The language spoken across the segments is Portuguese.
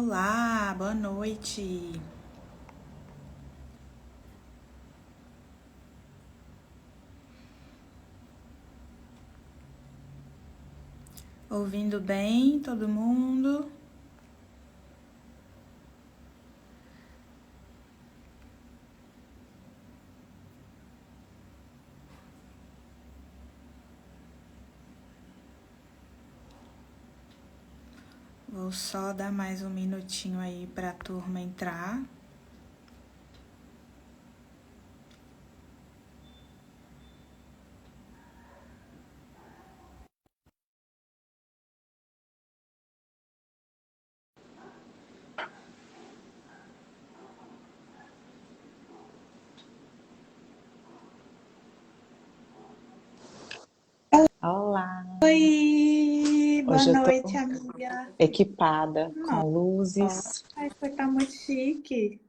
Olá, boa noite. Ouvindo bem todo mundo? Vou só dar mais um minutinho aí para a turma entrar. Olá! Oi, boa Hoje eu tô noite, amiga. equipada com Nossa, luzes. você tá muito chique.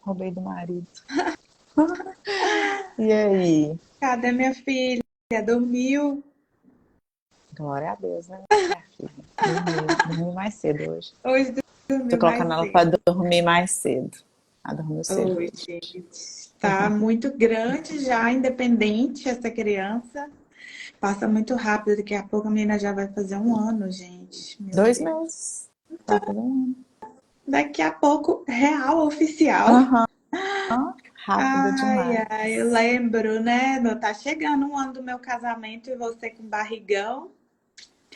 Roubei do marido. E aí? Cadê minha filha? Dormiu? Glória a Deus, né, minha filha? Dormiu mais cedo hoje. Hoje Tô dormiu colocando mais ela pra cedo. dormir mais cedo. Ela dormiu cedo Oi, hoje. gente. Tá muito grande já, independente essa criança. Passa muito rápido, daqui a pouco a menina já vai fazer um ano, gente. Meu 2 meses. Deus. Vai fazer um ano. Daqui a pouco, real oficial. Aham. Rápido Ai, demais. ai, eu lembro, né? Tá chegando um ano do meu casamento e você com barrigão.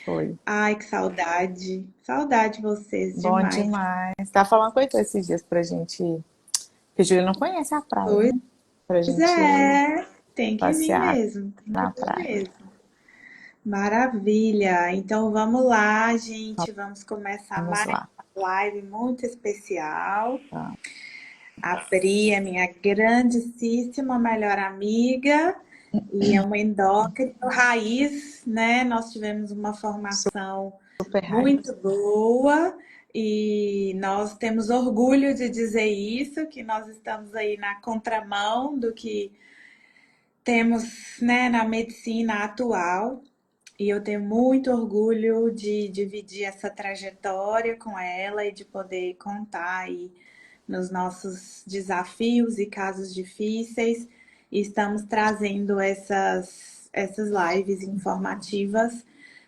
Foi. Ai, que saudade. Saudade de vocês Bom demais. demais. Tava falando com ele esses dias pra gente ir. Porque o Júlio não conhece a praia, Pois né? Pra gente é, tem que vir passear mesmo. Tem que na vir praia. mesmo. Maravilha. Então vamos lá, gente. Vamos começar Vamos mais lá. uma live muito especial. Tá. A Pri é minha grandíssima melhor amiga e é uma endócrina raiz, né? Nós tivemos uma formação Super raiz. muito boa e nós temos orgulho de dizer isso, que nós estamos aí na contramão do que temos, né, na medicina atual. E eu tenho muito orgulho de dividir essa trajetória com ela e de poder contar aí nos nossos desafios e casos difíceis. E estamos trazendo essas lives informativas,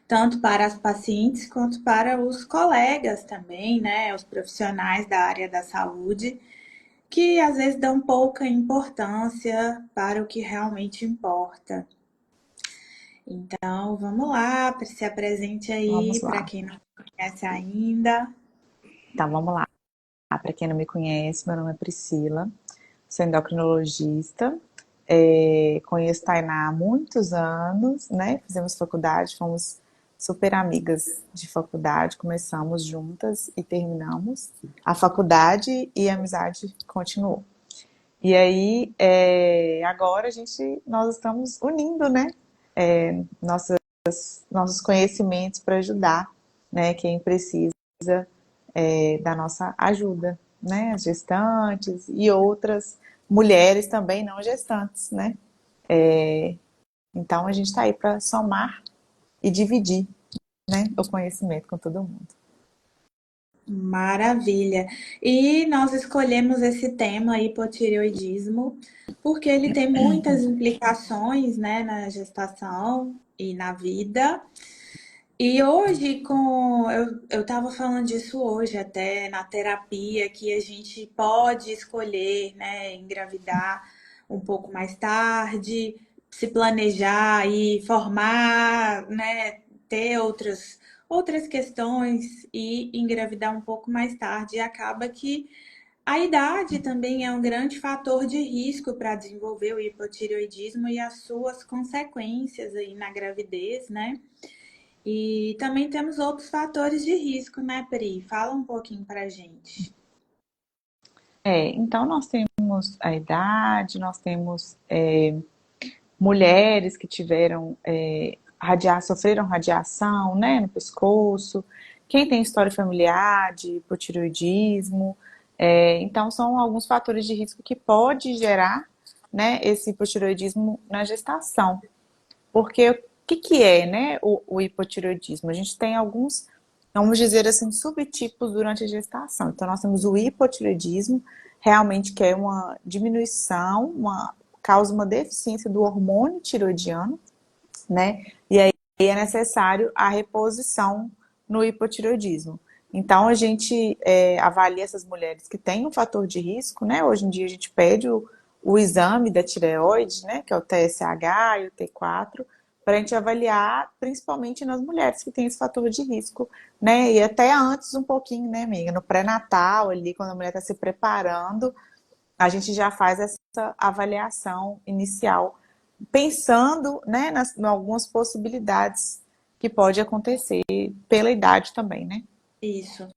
tanto para as pacientes quanto para os colegas também, né? Os profissionais da área da saúde, que às vezes dão pouca importância para o que realmente importa. Então, vamos lá, se apresente aí Vamos para lá. quem não conhece ainda. Então, vamos lá. Para quem não me conhece, meu nome é Priscila, sou endocrinologista, conheço Tainá há muitos anos, né? Fizemos faculdade, fomos super amigas de faculdade, começamos juntas e terminamos a faculdade e a amizade continuou. E aí, agora nós estamos unindo, né? Nossos conhecimentos para ajudar, né? Quem precisa da nossa ajuda, né? As gestantes e outras mulheres também não gestantes, né? Então a gente está aí para somar e dividir, né? O conhecimento com todo mundo. Maravilha. E nós escolhemos esse tema, hipotireoidismo, porque ele tem muitas implicações, né, na gestação e na vida. E hoje, eu estava falando disso hoje, até na terapia, que a gente pode escolher, né, engravidar um pouco mais tarde, se planejar e formar, né, ter outras questões e engravidar um pouco mais tarde. E acaba que a idade também é um grande fator de risco para desenvolver o hipotireoidismo e as suas consequências aí na gravidez, né? E também temos outros fatores de risco, né, Pri? Fala um pouquinho pra gente. Então nós temos a idade, nós temos mulheres que tiveram sofreram radiação, né, no pescoço, quem tem história familiar de hipotireoidismo. Então são alguns fatores de risco que pode gerar, né, esse hipotireoidismo na gestação. Porque o que é, né, o hipotireoidismo? A gente tem alguns vamos dizer assim, subtipos durante a gestação. Então, nós temos o hipotireoidismo, realmente que é uma diminuição, causa uma deficiência do hormônio tiroidiano, né? E aí é necessário a reposição no hipotireoidismo. Então, a gente avalia essas mulheres que têm um fator de risco, né? Hoje em dia a gente pede o exame da tireoide, né? Que é o TSH e o T4, para a gente avaliar principalmente nas mulheres que têm esse fator de risco, né? E até antes um pouquinho, né, amiga? No pré-natal ali, quando a mulher está se preparando, a gente já faz essa avaliação inicial, pensando, né, em algumas possibilidades que pode acontecer pela idade também, né? Isso.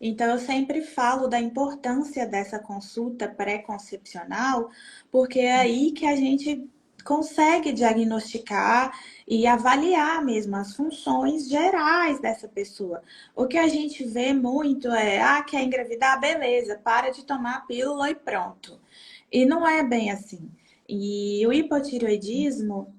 Então, eu sempre falo da importância dessa consulta pré-concepcional, porque é aí que a gente consegue diagnosticar e avaliar mesmo as funções gerais dessa pessoa. O que a gente vê muito é, quer engravidar? Beleza, para de tomar a pílula e pronto. E não é bem assim. E o hipotireoidismo,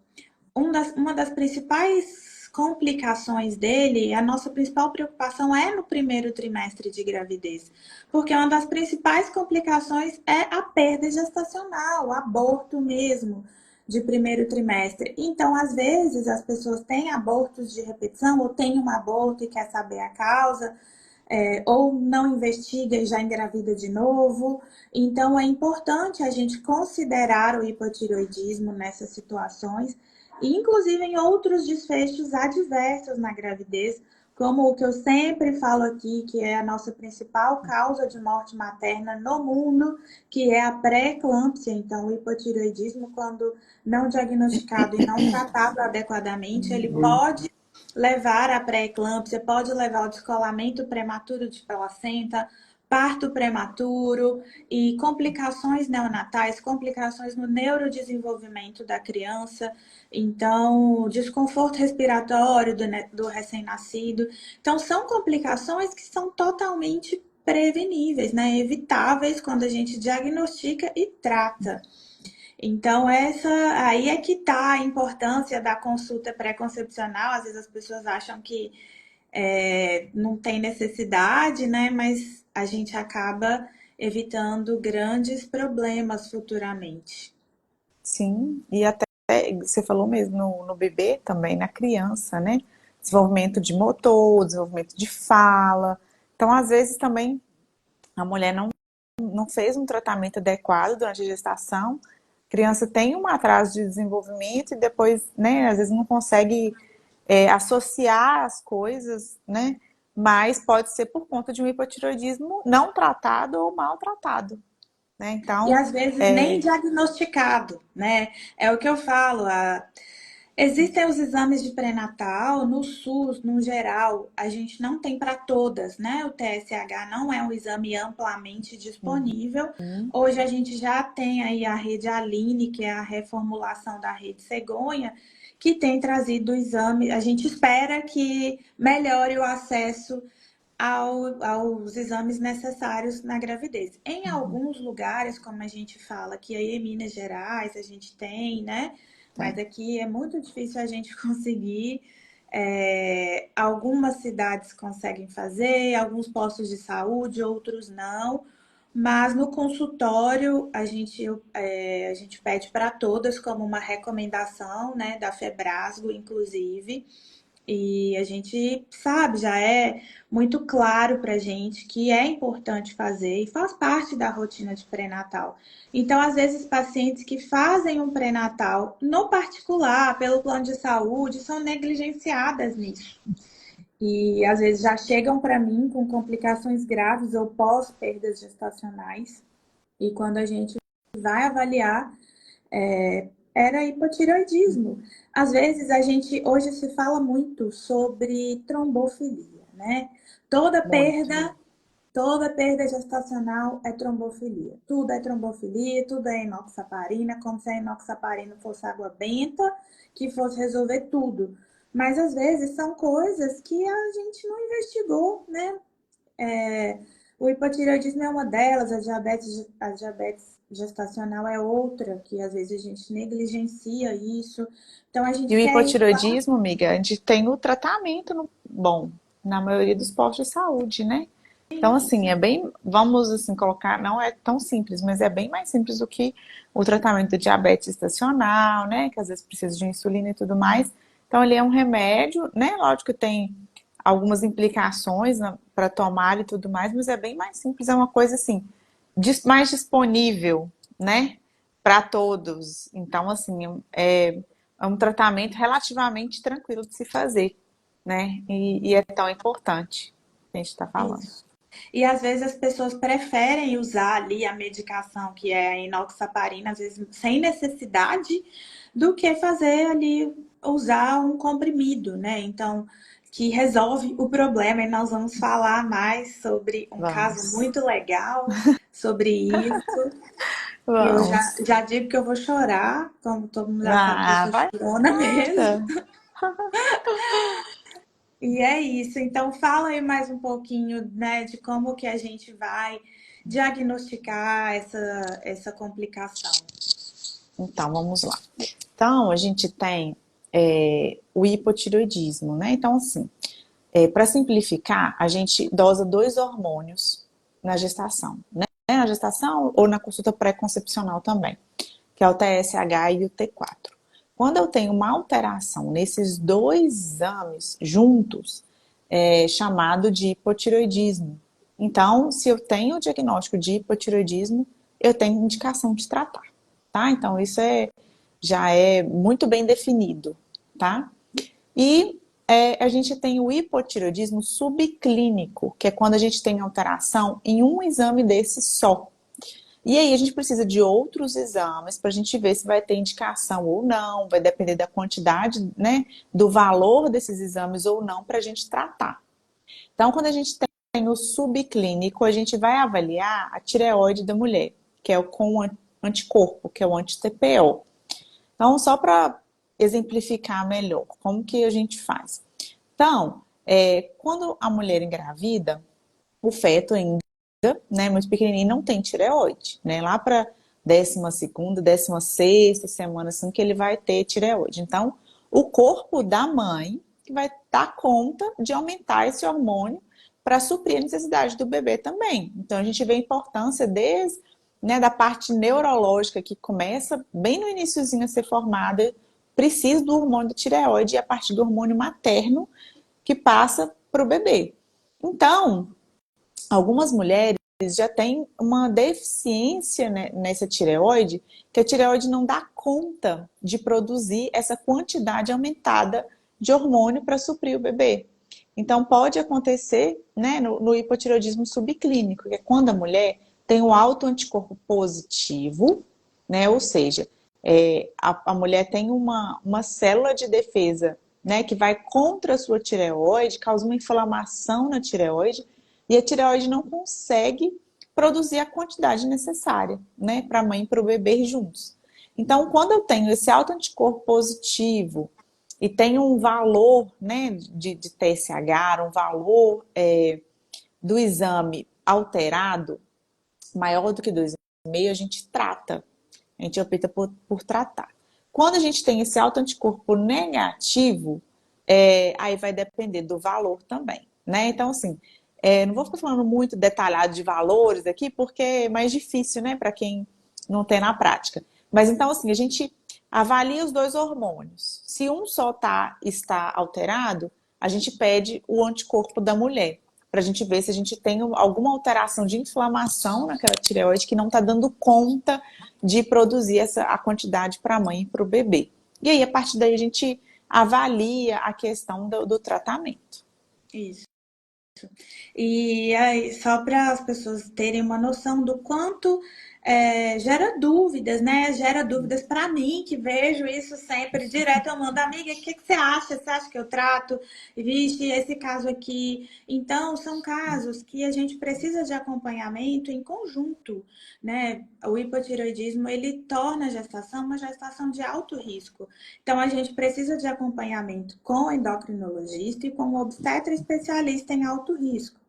uma das principais complicações dele, a nossa principal preocupação é no primeiro trimestre de gravidez, porque uma das principais complicações é a perda gestacional, o aborto mesmo de primeiro trimestre. Então, às vezes, as pessoas têm abortos de repetição ou têm um aborto e quer saber a causa, ou não investiga e já engravida de novo. Então, é importante a gente considerar o hipotireoidismo nessas situações, e inclusive em outros desfechos adversos na gravidez, como o que eu sempre falo aqui, que é a nossa principal causa de morte materna no mundo, que é a pré-eclâmpsia. Então, o hipotireoidismo, quando não diagnosticado e não tratado adequadamente, ele pode levar à pré-eclâmpsia, pode levar ao descolamento prematuro de placenta, parto prematuro e complicações neonatais, complicações no neurodesenvolvimento da criança, então desconforto respiratório do recém-nascido. Então são complicações que são totalmente preveníveis, né? Evitáveis quando a gente diagnostica e trata. Então, essa aí é que está a importância da consulta pré-concepcional. Às vezes as pessoas acham que não tem necessidade, né? Mas a gente acaba evitando grandes problemas futuramente. Sim, e até você falou mesmo no bebê também, na criança, né? Desenvolvimento de motor, desenvolvimento de fala. Então, às vezes também a mulher não fez um tratamento adequado durante a gestação, a criança tem um atraso de desenvolvimento e depois, né, às vezes não consegue associar as coisas, né? Mas pode ser por conta de um hipotireoidismo não tratado ou mal tratado, né? E Então, às vezes nem diagnosticado, né? É o que eu falo. Existem os exames de pré-natal, no SUS, no geral, a gente não tem para todas, né? O TSH não é um exame amplamente disponível. Hoje a gente já tem aí a rede Aline, que é a reformulação da rede Cegonha, que tem trazido o exame. A gente espera que melhore o acesso aos exames necessários na gravidez. Em alguns lugares, como a gente fala, que aí em Minas Gerais a gente tem, né? Mas tem. aqui é muito difícil a gente conseguir. Algumas cidades conseguem fazer, alguns postos de saúde, outros não. Mas no consultório a gente pede para todas como uma recomendação, né, da Febrasgo, inclusive. E a gente sabe, já é muito claro para a gente que é importante fazer e faz parte da rotina de pré-natal. Então, às vezes, pacientes que fazem um pré-natal no particular, pelo plano de saúde, são negligenciadas nisso. E às vezes já chegam para mim com complicações graves ou pós-perdas gestacionais. E quando a gente vai avaliar, era hipotireoidismo. Às vezes a gente hoje se fala muito sobre trombofilia, né? Toda Muito. perda, toda perda gestacional é trombofilia. Tudo é trombofilia, tudo é enoxaparina, como se a enoxaparina fosse água benta que fosse resolver tudo. Mas às vezes são coisas que a gente não investigou, né? É, o hipotireoidismo é uma delas, a diabetes gestacional é outra, que às vezes a gente negligencia isso. Então a E gente o quer ir lá. hipotireoidismo, amiga, a gente tem o tratamento bom, na maioria dos postos de saúde, né? Então, assim, é bem, vamos assim colocar, não é tão simples, mas é bem mais simples do que o tratamento do diabetes estacional, né? Que às vezes precisa de insulina e tudo mais. Então, ele é um remédio, né? Lógico que tem algumas implicações para tomar e tudo mais, mas é bem mais simples, é uma coisa assim, mais disponível, né? Para todos. Então, assim, é um tratamento relativamente tranquilo de se fazer, né? E é tão importante que a gente está falando. Isso. E às vezes as pessoas preferem usar ali a medicação que é a inoxaparina, às vezes sem necessidade, do que fazer ali usar um comprimido, né? Então, que resolve o problema. E nós vamos falar mais sobre um caso Vamos. muito legal sobre isso. E eu já, Vamos. já digo que eu vou chorar, como todo mundo já sabe que eu Ah, sou vai chorona mesmo. nada. E é isso. Então, fala aí mais um pouquinho, né, de como que a gente vai diagnosticar essa complicação. Então, vamos lá. Então, a gente tem o hipotireoidismo, né? Então, assim, para simplificar, a gente dosa dois hormônios na gestação, né? Na gestação ou na consulta pré-concepcional também, que é o TSH e o T4. Quando eu tenho uma alteração nesses dois exames juntos, é chamado de hipotireoidismo. Então, se eu tenho o diagnóstico de hipotireoidismo, eu tenho indicação de tratar, tá? Então, isso já é muito bem definido, tá? E a gente tem o hipotireoidismo subclínico, que é quando a gente tem alteração em um exame desse só. E aí a gente precisa de outros exames para a gente ver se vai ter indicação ou não, vai depender da quantidade, né, do valor desses exames ou não para a gente tratar. Então, quando a gente tem o subclínico, a gente vai avaliar a tireoide da mulher, que é o com anticorpo, que é o anti-TPO. Então, só para exemplificar melhor, como que a gente faz? Então, quando a mulher engravida, o feto ainda, né, muito pequenininho, não tem tireoide, né? Lá para 12ª, 16ª semana, assim, que ele vai ter tireoide. Então, o corpo da mãe vai dar conta de aumentar esse hormônio para suprir a necessidade do bebê também. Então, a gente vê a importância desde, né, da parte neurológica que começa bem no iniciozinho a ser formada, precisa do hormônio da tireoide e a partir do hormônio materno que passa para o bebê. Então, algumas mulheres já têm uma deficiência, né, nessa tireoide, que a tireoide não dá conta de produzir essa quantidade aumentada de hormônio para suprir o bebê. Então, pode acontecer, né, no hipotireoidismo subclínico, que é quando a mulher tem um alto anticorpo positivo, né, ou seja, a mulher tem uma célula de defesa, né, que vai contra a sua tireoide, causa uma inflamação na tireoide, e a tireoide não consegue produzir a quantidade necessária, né, para a mãe e para o bebê juntos. Então, quando eu tenho esse alto anticorpo positivo e tenho um valor, né, de TSH, um valor do exame alterado, maior do que 2,5, a gente trata. A gente opta por tratar. Quando a gente tem esse alto anticorpo negativo, aí vai depender do valor também, né? Então, assim, não vou ficar falando muito detalhado de valores aqui, porque é mais difícil, né, para quem não tem na prática. Mas então, assim, a gente avalia os dois hormônios. Se um só está alterado, a gente pede o anticorpo da mulher, para a gente ver se a gente tem alguma alteração de inflamação naquela tireoide que não está dando conta de produzir a quantidade para a mãe e para o bebê. E aí, a partir daí, a gente avalia a questão do tratamento. Isso. E aí, só para as pessoas terem uma noção do quanto gera dúvidas, né? Gera dúvidas para mim, que vejo isso sempre direto. Eu mando, amiga, o que, que você acha? Você acha que eu trato? Vixe, esse caso aqui. Então, são casos que a gente precisa de acompanhamento em conjunto, né? O hipotireoidismo, ele torna a gestação uma gestação de alto risco. Então, a gente precisa de acompanhamento com o endocrinologista e com o obstetra especialista em alto risco.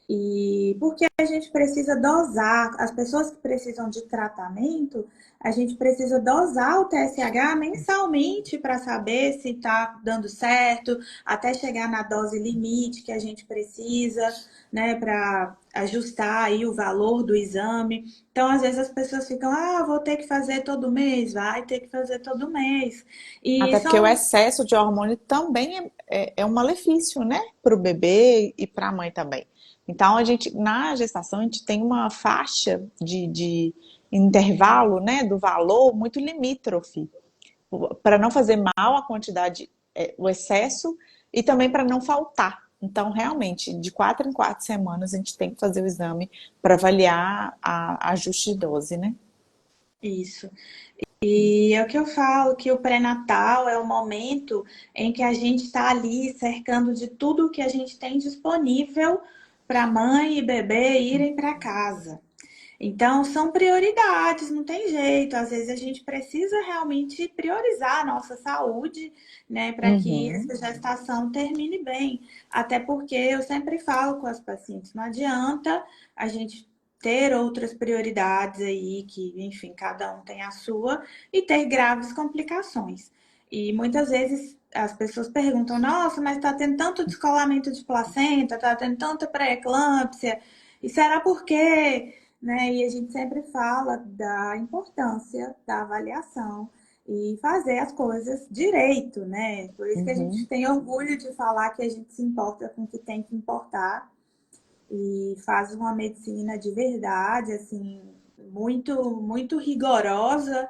E porque a gente precisa dosar, as pessoas que precisam de tratamento, a gente precisa dosar o TSH mensalmente para saber se está dando certo, até chegar na dose limite que a gente precisa, né, para ajustar aí o valor do exame. Então, às vezes as pessoas ficam, vou ter que fazer todo mês, vai ter que fazer todo mês. E Até porque o são excesso de hormônio também é um malefício, né? Para o bebê e para a mãe também. Então, a gente, na gestação, a gente tem uma faixa de intervalo, né, do valor muito limítrofe, para não fazer mal a quantidade, o excesso, e também para não faltar. Então, realmente, de 4 em 4 semanas, a gente tem que fazer o exame para avaliar a ajuste de dose, né? isso. E é o que eu falo, que o pré-natal é o momento em que a gente está ali cercando de tudo que a gente tem disponível para mãe e bebê irem para casa. Então, são prioridades, não tem jeito. Às vezes a gente precisa realmente priorizar a nossa saúde, né, para que Uhum, essa gestação termine bem. Até porque eu sempre falo com as pacientes, não adianta a gente ter outras prioridades aí, que, enfim, cada um tem a sua, e ter graves complicações. E muitas vezes as pessoas perguntam, nossa, mas está tendo tanto descolamento de placenta, está tendo tanta pré-eclâmpsia, e será por quê? Né? E a gente sempre fala da importância da avaliação e fazer as coisas direito, né? Por isso que a gente uhum, tem orgulho de falar que a gente se importa com o que tem que importar e faz uma medicina de verdade, assim, muito rigorosa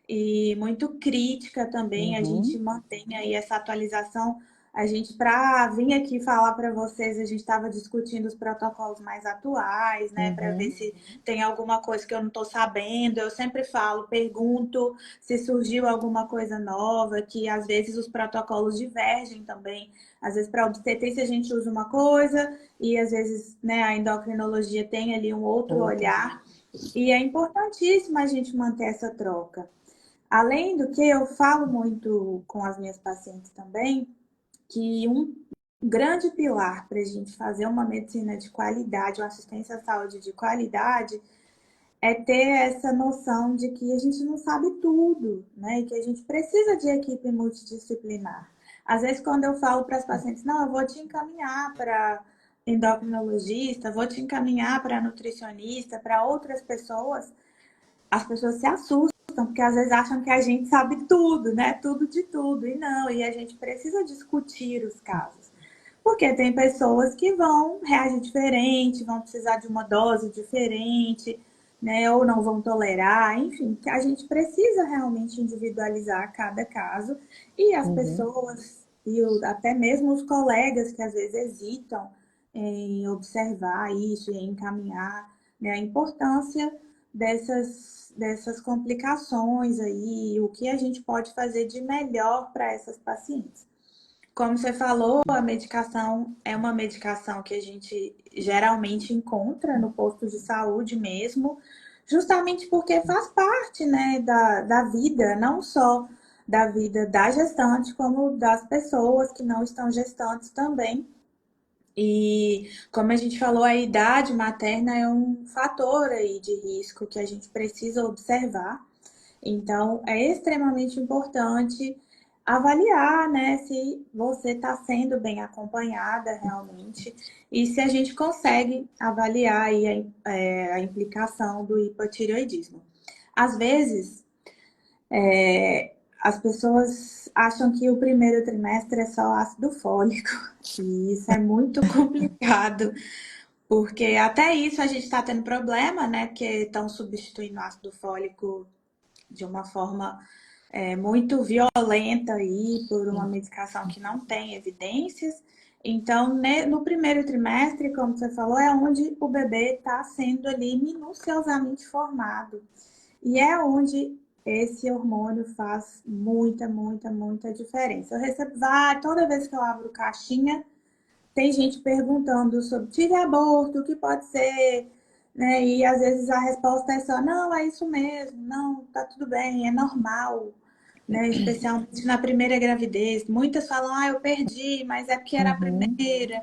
e muito crítica também. A gente uhum, mantém aí essa atualização. A gente, para vir aqui falar para vocês, a gente estava discutindo os protocolos mais atuais, né, para ver uhum, se tem alguma coisa que eu não estou sabendo. Eu sempre falo, pergunto se surgiu alguma coisa nova, que às vezes os protocolos divergem também. Às vezes, para obstetrícia, a gente usa uma coisa, e às vezes, né, a endocrinologia tem ali um outro outra. olhar. E é importantíssimo a gente manter essa troca. Além do que, eu falo muito com as minhas pacientes também, que um grande pilar para a gente fazer uma medicina de qualidade, uma assistência à saúde de qualidade, é ter essa noção de que a gente não sabe tudo, né? E que a gente precisa de equipe multidisciplinar. Às vezes, quando eu falo para as pacientes, não, eu vou te encaminhar para endocrinologista, vou te encaminhar para nutricionista, para outras pessoas, as pessoas se assustam, porque às vezes acham que a gente sabe tudo, né? Tudo de tudo. E não, e a gente precisa discutir os casos. Porque tem pessoas que vão reagir diferente, vão precisar de uma dose diferente, né? Ou não vão tolerar, enfim, que a gente precisa realmente individualizar cada caso. E as Uhum, pessoas, e até mesmo os colegas que às vezes hesitam em observar isso e em encaminhar, né, a importância dessas complicações aí, o que a gente pode fazer de melhor para essas pacientes. Como você falou, a medicação é uma medicação que a gente geralmente encontra no posto de saúde mesmo, justamente porque faz parte, né, da vida, não só da vida da gestante, como das pessoas que não estão gestantes também. E como a gente falou, a idade materna é um fator aí de risco que a gente precisa observar. Então, é extremamente importante avaliar, né, se você está sendo bem acompanhada realmente e se a gente consegue avaliar aí a implicação do hipotireoidismo. Às vezes, as pessoas acham que o primeiro trimestre é só ácido fólico e isso é muito complicado, porque até isso a gente está tendo problema, né, porque estão substituindo o ácido fólico de uma forma muito violenta aí por uma medicação que não tem evidências. Então, no primeiro trimestre, como você falou, é onde o bebê está sendo ali minuciosamente formado. E é onde esse hormônio faz muita diferença. Eu recebo toda vez que eu abro caixinha, tem gente perguntando sobre tive aborto, o que pode ser, né? E às vezes a resposta é só, não, é isso mesmo, não, tá tudo bem, é normal, né? Especialmente na primeira gravidez. Muitas falam, eu perdi, mas é porque era a uhum. primeira.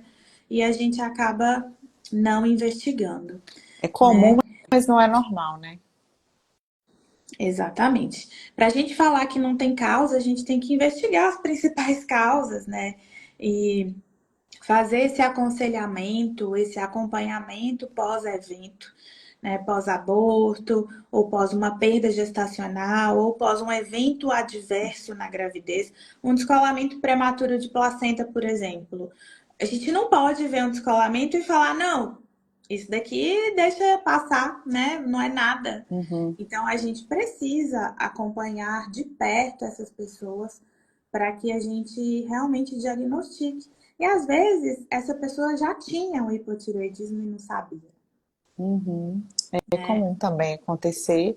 E a gente acaba não investigando, É comum, né? mas não é normal, né? Exatamente. Para a gente falar que não tem causa, a gente tem que investigar as principais causas, né? E fazer esse aconselhamento, esse acompanhamento pós-evento, né? Pós-aborto, ou pós uma perda gestacional, ou pós um evento adverso na gravidez. Um descolamento prematuro de placenta, por exemplo. A gente não pode ver um descolamento e falar, não, isso daqui deixa passar, né? Não é nada. Uhum, Então a gente precisa acompanhar de perto essas pessoas para que a gente realmente diagnostique. E às vezes essa pessoa já tinha um hipotireoidismo e não sabia, uhum. É né? comum também acontecer,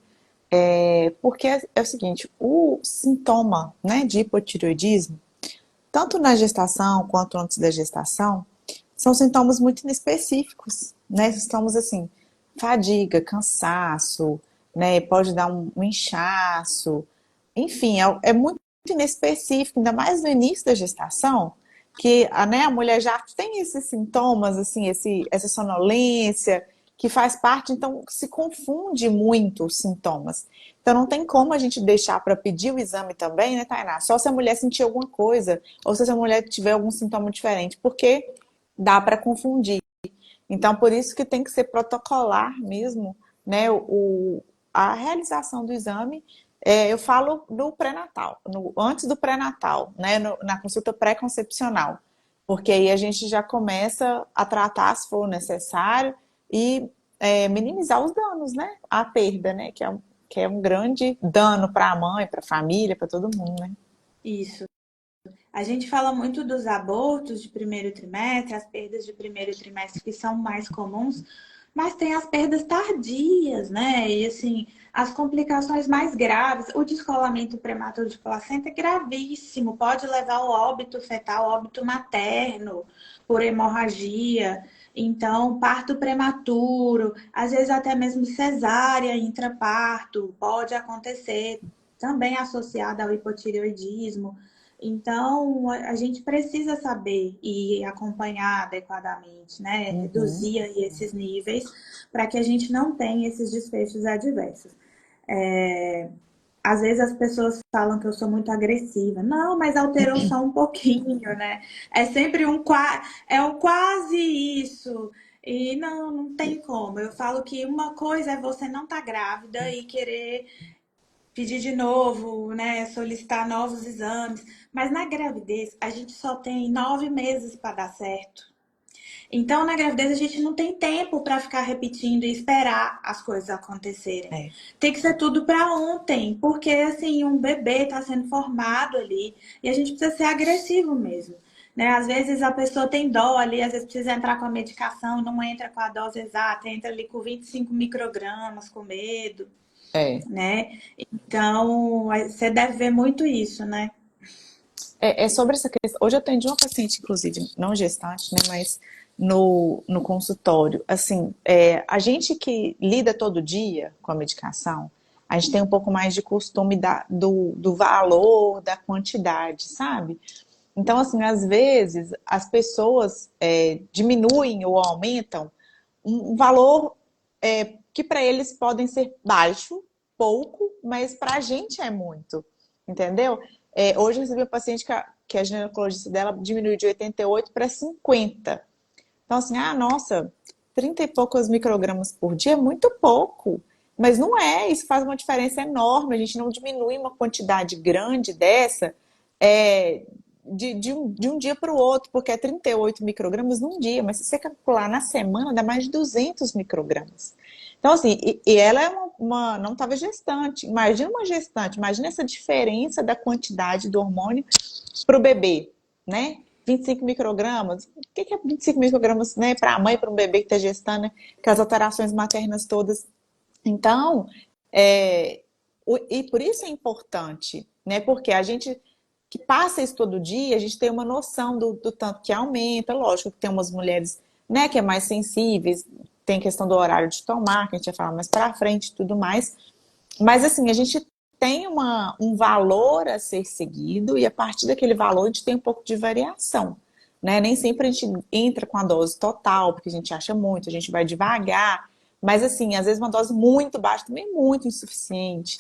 porque é o seguinte, o sintoma, né, de hipotireoidismo, tanto na gestação quanto antes da gestação, são sintomas muito inespecíficos, né? Sintomas assim, fadiga, cansaço, né? Pode dar um inchaço, enfim, é muito inespecífico, ainda mais no início da gestação, que né, a mulher já tem esses sintomas, assim, essa sonolência, que faz parte, então se confunde muito os sintomas. Então não tem como a gente deixar para pedir o exame também, né, Tainá? Só se a mulher sentir alguma coisa, ou se a mulher tiver algum sintoma diferente, porque dá para confundir. Então, por isso que tem que ser protocolar mesmo, né, a realização do exame. Eu falo no pré-natal, antes do pré-natal, né, na consulta pré-concepcional, porque aí a gente já começa a tratar se for necessário e minimizar os danos, né, a perda, né, que é um grande dano para a mãe, para a família, para todo mundo, né? Isso. A gente fala muito dos abortos de primeiro trimestre, as perdas de primeiro trimestre que são mais comuns, mas tem as perdas tardias, né? E assim, as complicações mais graves, o descolamento prematuro de placenta é gravíssimo, pode levar ao óbito fetal, óbito materno por hemorragia. Então, parto prematuro, às vezes até mesmo cesárea intraparto pode acontecer, também associada ao hipotireoidismo. Então, a gente precisa saber e acompanhar adequadamente, né? Uhum, Reduzir aí esses níveis para que a gente não tenha esses desfechos adversos. É, às vezes as pessoas falam que eu sou muito agressiva. Não, mas alterou só um pouquinho, né? É sempre é um quase isso. E não, não tem como. Eu falo que uma coisa é você não estar tá grávida e querer pedir de novo, né? Solicitar novos exames. Mas na gravidez, a gente só tem 9 meses para dar certo. Então, na gravidez, a gente não tem tempo para ficar repetindo e esperar as coisas acontecerem. é. Tem que ser tudo para ontem, porque assim, um bebê está sendo formado ali e a gente precisa ser agressivo mesmo. Né? Às vezes a pessoa tem dó ali, às vezes precisa entrar com a medicação, não entra com a dose exata, entra ali com 25 microgramas, com medo, É. né? Então, você deve ver muito isso, né? É sobre essa questão. Hoje eu atendi uma paciente, inclusive, não gestante, né, mas no consultório. Assim, a gente que lida todo dia com a medicação, a gente tem um pouco mais de costume do valor, da quantidade, sabe? Então, assim, às vezes as pessoas diminuem ou aumentam um valor que para eles podem ser baixo, pouco, mas para a gente é muito, entendeu? Hoje eu recebi uma paciente que a ginecologista dela diminuiu de 88 para 50. Então, assim, nossa, 30 e poucos microgramas por dia é muito pouco. Mas não é, isso faz uma diferença enorme. A gente não diminui uma quantidade grande dessa é, de um dia para o outro, porque é 38 microgramas num dia, mas se você calcular na semana, dá mais de 200 microgramas. Então, assim, e ela é não estava gestante. Imagina uma gestante, imagina essa diferença da quantidade do hormônio para o bebê, né? 25 microgramas. O que é 25 microgramas, né, para a mãe, para um bebê que está gestando, né? Com as alterações maternas todas. Então, e por isso é importante, né? Porque a gente que passa isso todo dia, a gente tem uma noção do tanto que aumenta. Lógico que tem umas mulheres, né, que é mais sensíveis, tem questão do horário de tomar, que a gente vai falar mais para frente e tudo mais. Mas assim, a gente tem um valor a ser seguido e a partir daquele valor a gente tem um pouco de variação. né? Nem sempre a gente entra com a dose total, porque a gente acha muito, a gente vai devagar. Mas, assim, às vezes uma dose muito baixa também é muito insuficiente.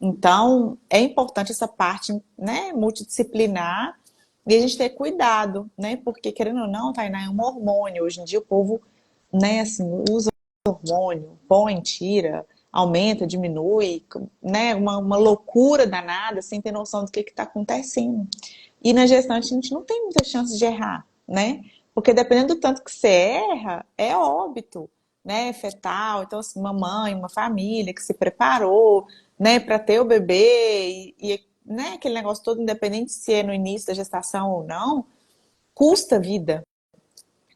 Então, é importante essa parte, né, multidisciplinar e a gente ter cuidado, né? Porque, querendo ou não, Tainá, é um hormônio. Hoje em dia o povo, né, assim, usa hormônio, põe, tira, aumenta, diminui, né? Uma loucura danada, sem ter noção do que está acontecendo. E na gestante a gente não tem muita chance de errar, né? Porque dependendo do tanto que você erra, é óbito, né? Fetal. Então, assim, uma mãe, uma família que se preparou, né, para ter o bebê né, aquele negócio todo, independente se é no início da gestação ou não, custa vida,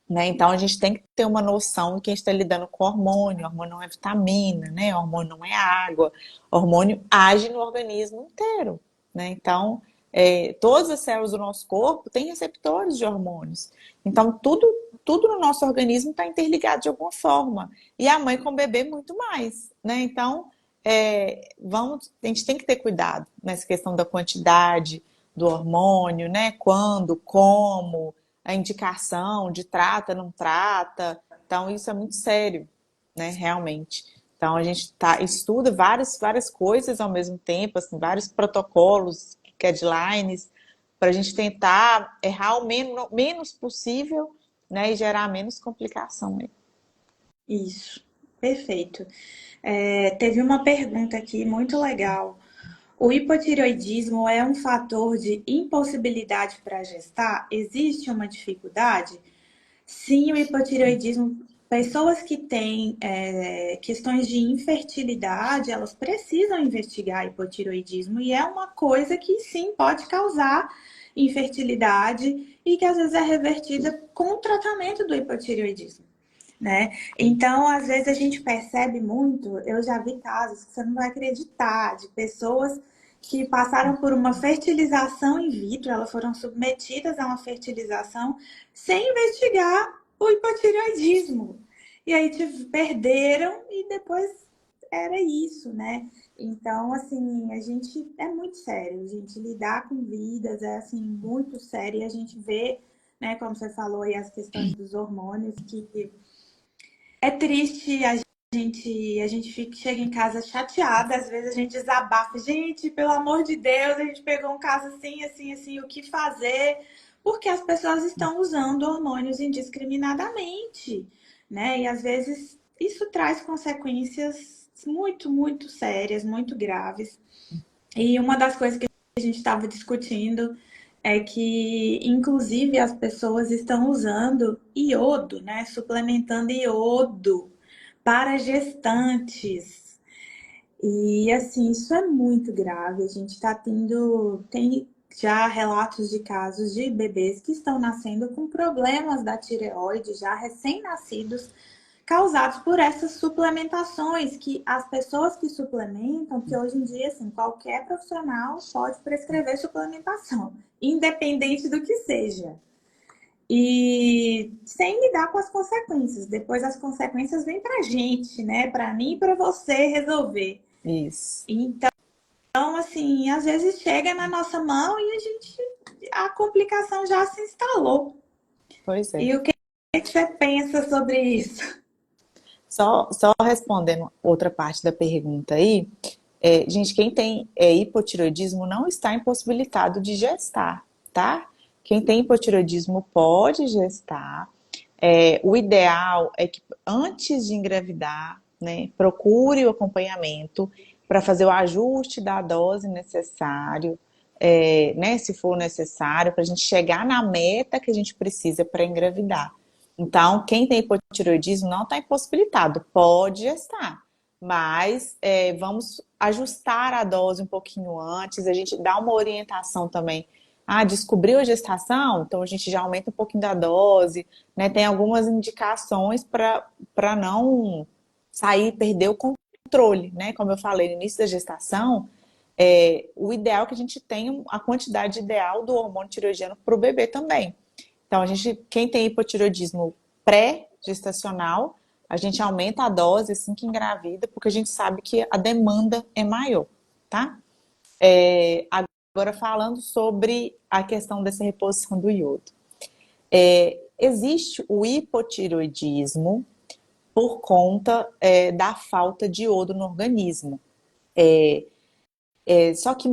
né? Então a gente tem que ter uma noção de que a gente está lidando com hormônio. Hormônio não é vitamina, né? Hormônio não é água. Hormônio age no organismo inteiro, né? Então, todas as células do nosso corpo têm receptores de hormônios. Então, tudo no nosso organismo está interligado de alguma forma. E a mãe com o bebê muito mais, né? Então, a gente tem que ter cuidado nessa questão da quantidade do hormônio, né? Quando, como, a indicação de trata, não trata. Então, isso é muito sério, né? Realmente. Então, a gente estuda várias coisas ao mesmo tempo, assim, vários protocolos, guidelines, para a gente tentar errar o menos possível, né? E gerar menos complicação aí. Isso, perfeito. Teve uma pergunta aqui muito legal. O hipotireoidismo é um fator de impossibilidade para gestar? Existe uma dificuldade? Sim, o hipotireoidismo, pessoas que têm questões de infertilidade, elas precisam investigar hipotireoidismo e é uma coisa que sim pode causar infertilidade e que às vezes é revertida com o tratamento do hipotireoidismo, né? Então, às vezes a gente percebe muito, eu já vi casos que você não vai acreditar, de pessoas que passaram por uma fertilização in vitro, elas foram submetidas a uma fertilização sem investigar o hipotireoidismo. E aí perderam e depois era isso, né? Então, assim, a gente é muito sério, a gente lidar com vidas é assim muito sério e a gente vê, né, como você falou aí as questões dos hormônios que é triste, a gente chega em casa chateada, às vezes a gente desabafa. Gente, pelo amor de Deus, a gente pegou um caso assim, assim, assim, o que fazer? Porque as pessoas estão usando hormônios indiscriminadamente, né? E às vezes isso traz consequências muito, muito sérias, muito graves. E uma das coisas que a gente estava discutindo é que, inclusive, as pessoas estão usando iodo, né? Suplementando iodo para gestantes. E, assim, isso é muito grave. A gente está tem já relatos de casos de bebês que estão nascendo com problemas da tireoide, já recém-nascidos, causados por essas suplementações que as pessoas que suplementam, que hoje em dia, assim, qualquer profissional pode prescrever suplementação, independente do que seja. E sem lidar com as consequências. Depois as consequências vêm pra gente, né? Pra mim e pra você resolver. Isso. Então, assim, às vezes chega na nossa mão e a complicação já se instalou. Pois é. E o que você pensa sobre isso? Só respondendo outra parte da pergunta aí, gente, quem tem hipotireoidismo não está impossibilitado de gestar, tá? Quem tem hipotireoidismo pode gestar. O ideal é que antes de engravidar, né, procure o acompanhamento para fazer o ajuste da dose necessário, né, se for necessário, para a gente chegar na meta que a gente precisa para engravidar. Então, quem tem hipotireoidismo não está impossibilitado, pode estar, mas vamos ajustar a dose um pouquinho antes, a gente dá uma orientação também. Ah, descobriu a gestação? Então a gente já aumenta um pouquinho da dose, né? Tem algumas indicações para não sair, perder o controle, né? Como eu falei no início da gestação, o ideal é que a gente tenha a quantidade ideal do hormônio tireoidiano para o bebê também. Então, quem tem hipotireoidismo pré-gestacional, a gente aumenta a dose assim que engravida, porque a gente sabe que a demanda é maior, tá? Agora, falando sobre a questão dessa reposição do iodo. Existe o hipotireoidismo por conta da falta de iodo no organismo. Só que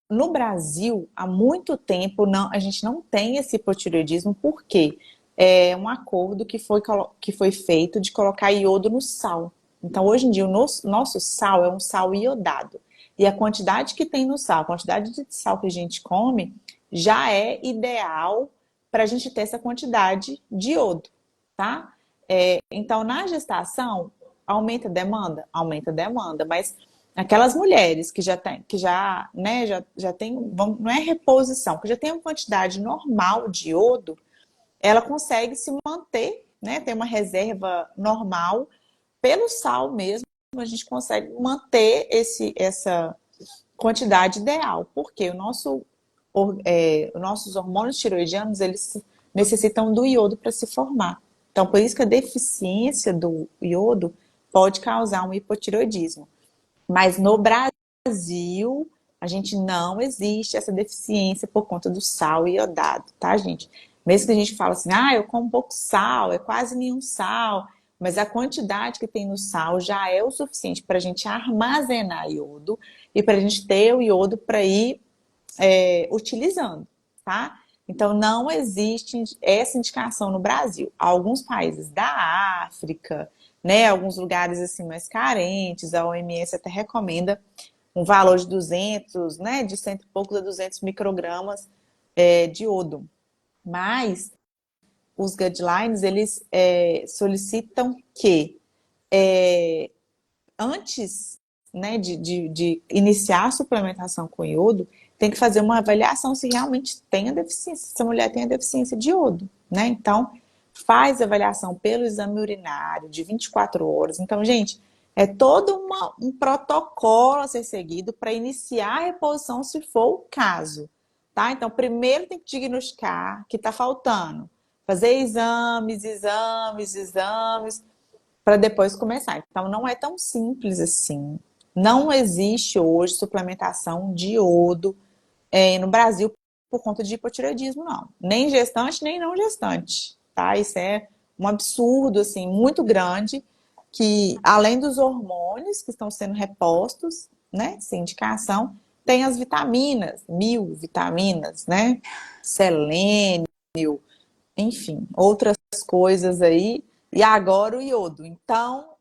no Brasil, há muito tempo, a gente não tem esse hipotireoidismo, porque é um acordo que foi feito de colocar iodo no sal. Então, hoje em dia, o nosso sal é um sal iodado. E a quantidade que tem no sal, a quantidade de sal que a gente come, já é ideal para a gente ter essa quantidade de iodo, tá? Então, na gestação, aumenta a demanda? Aumenta a demanda, mas aquelas mulheres que já tem, não é reposição, que já tem uma quantidade normal de iodo, ela consegue se manter, né? Tem uma reserva normal pelo sal mesmo, a gente consegue manter essa quantidade ideal, porque os nossos hormônios tiroidianos, eles necessitam do iodo para se formar. Então, por isso que a deficiência do iodo pode causar um hipotireoidismo. Mas no Brasil, a gente não existe essa deficiência por conta do sal iodado, tá, gente? Mesmo que a gente fala assim, eu como pouco sal, é quase nenhum sal, mas a quantidade que tem no sal já é o suficiente para a gente armazenar iodo e para a gente ter o iodo para ir utilizando, tá? Então, não existe essa indicação no Brasil. Alguns países da África, né, alguns lugares assim mais carentes, a OMS até recomenda um valor de 200, né, de cento e poucos a 200 microgramas de iodo. Mas os guidelines, eles solicitam que antes, né, de iniciar a suplementação com iodo, tem que fazer uma avaliação se realmente tem a deficiência, se a mulher tem a deficiência de iodo, né? Então, faz avaliação pelo exame urinário de 24 horas. Então, gente, é todo um protocolo a ser seguido para iniciar a reposição, se for o caso, tá? Então, primeiro tem que diagnosticar que está faltando. Fazer exames, para depois começar. Então, não é tão simples assim. Não existe hoje suplementação de iodo no Brasil por conta de hipotireoidismo, não. Nem gestante, nem não gestante, tá? Isso é um absurdo, assim, muito grande, que além dos hormônios que estão sendo repostos, né, sem indicação, tem as vitaminas, 1000 vitaminas, né? Selênio, enfim, outras coisas aí. E agora o iodo. Então,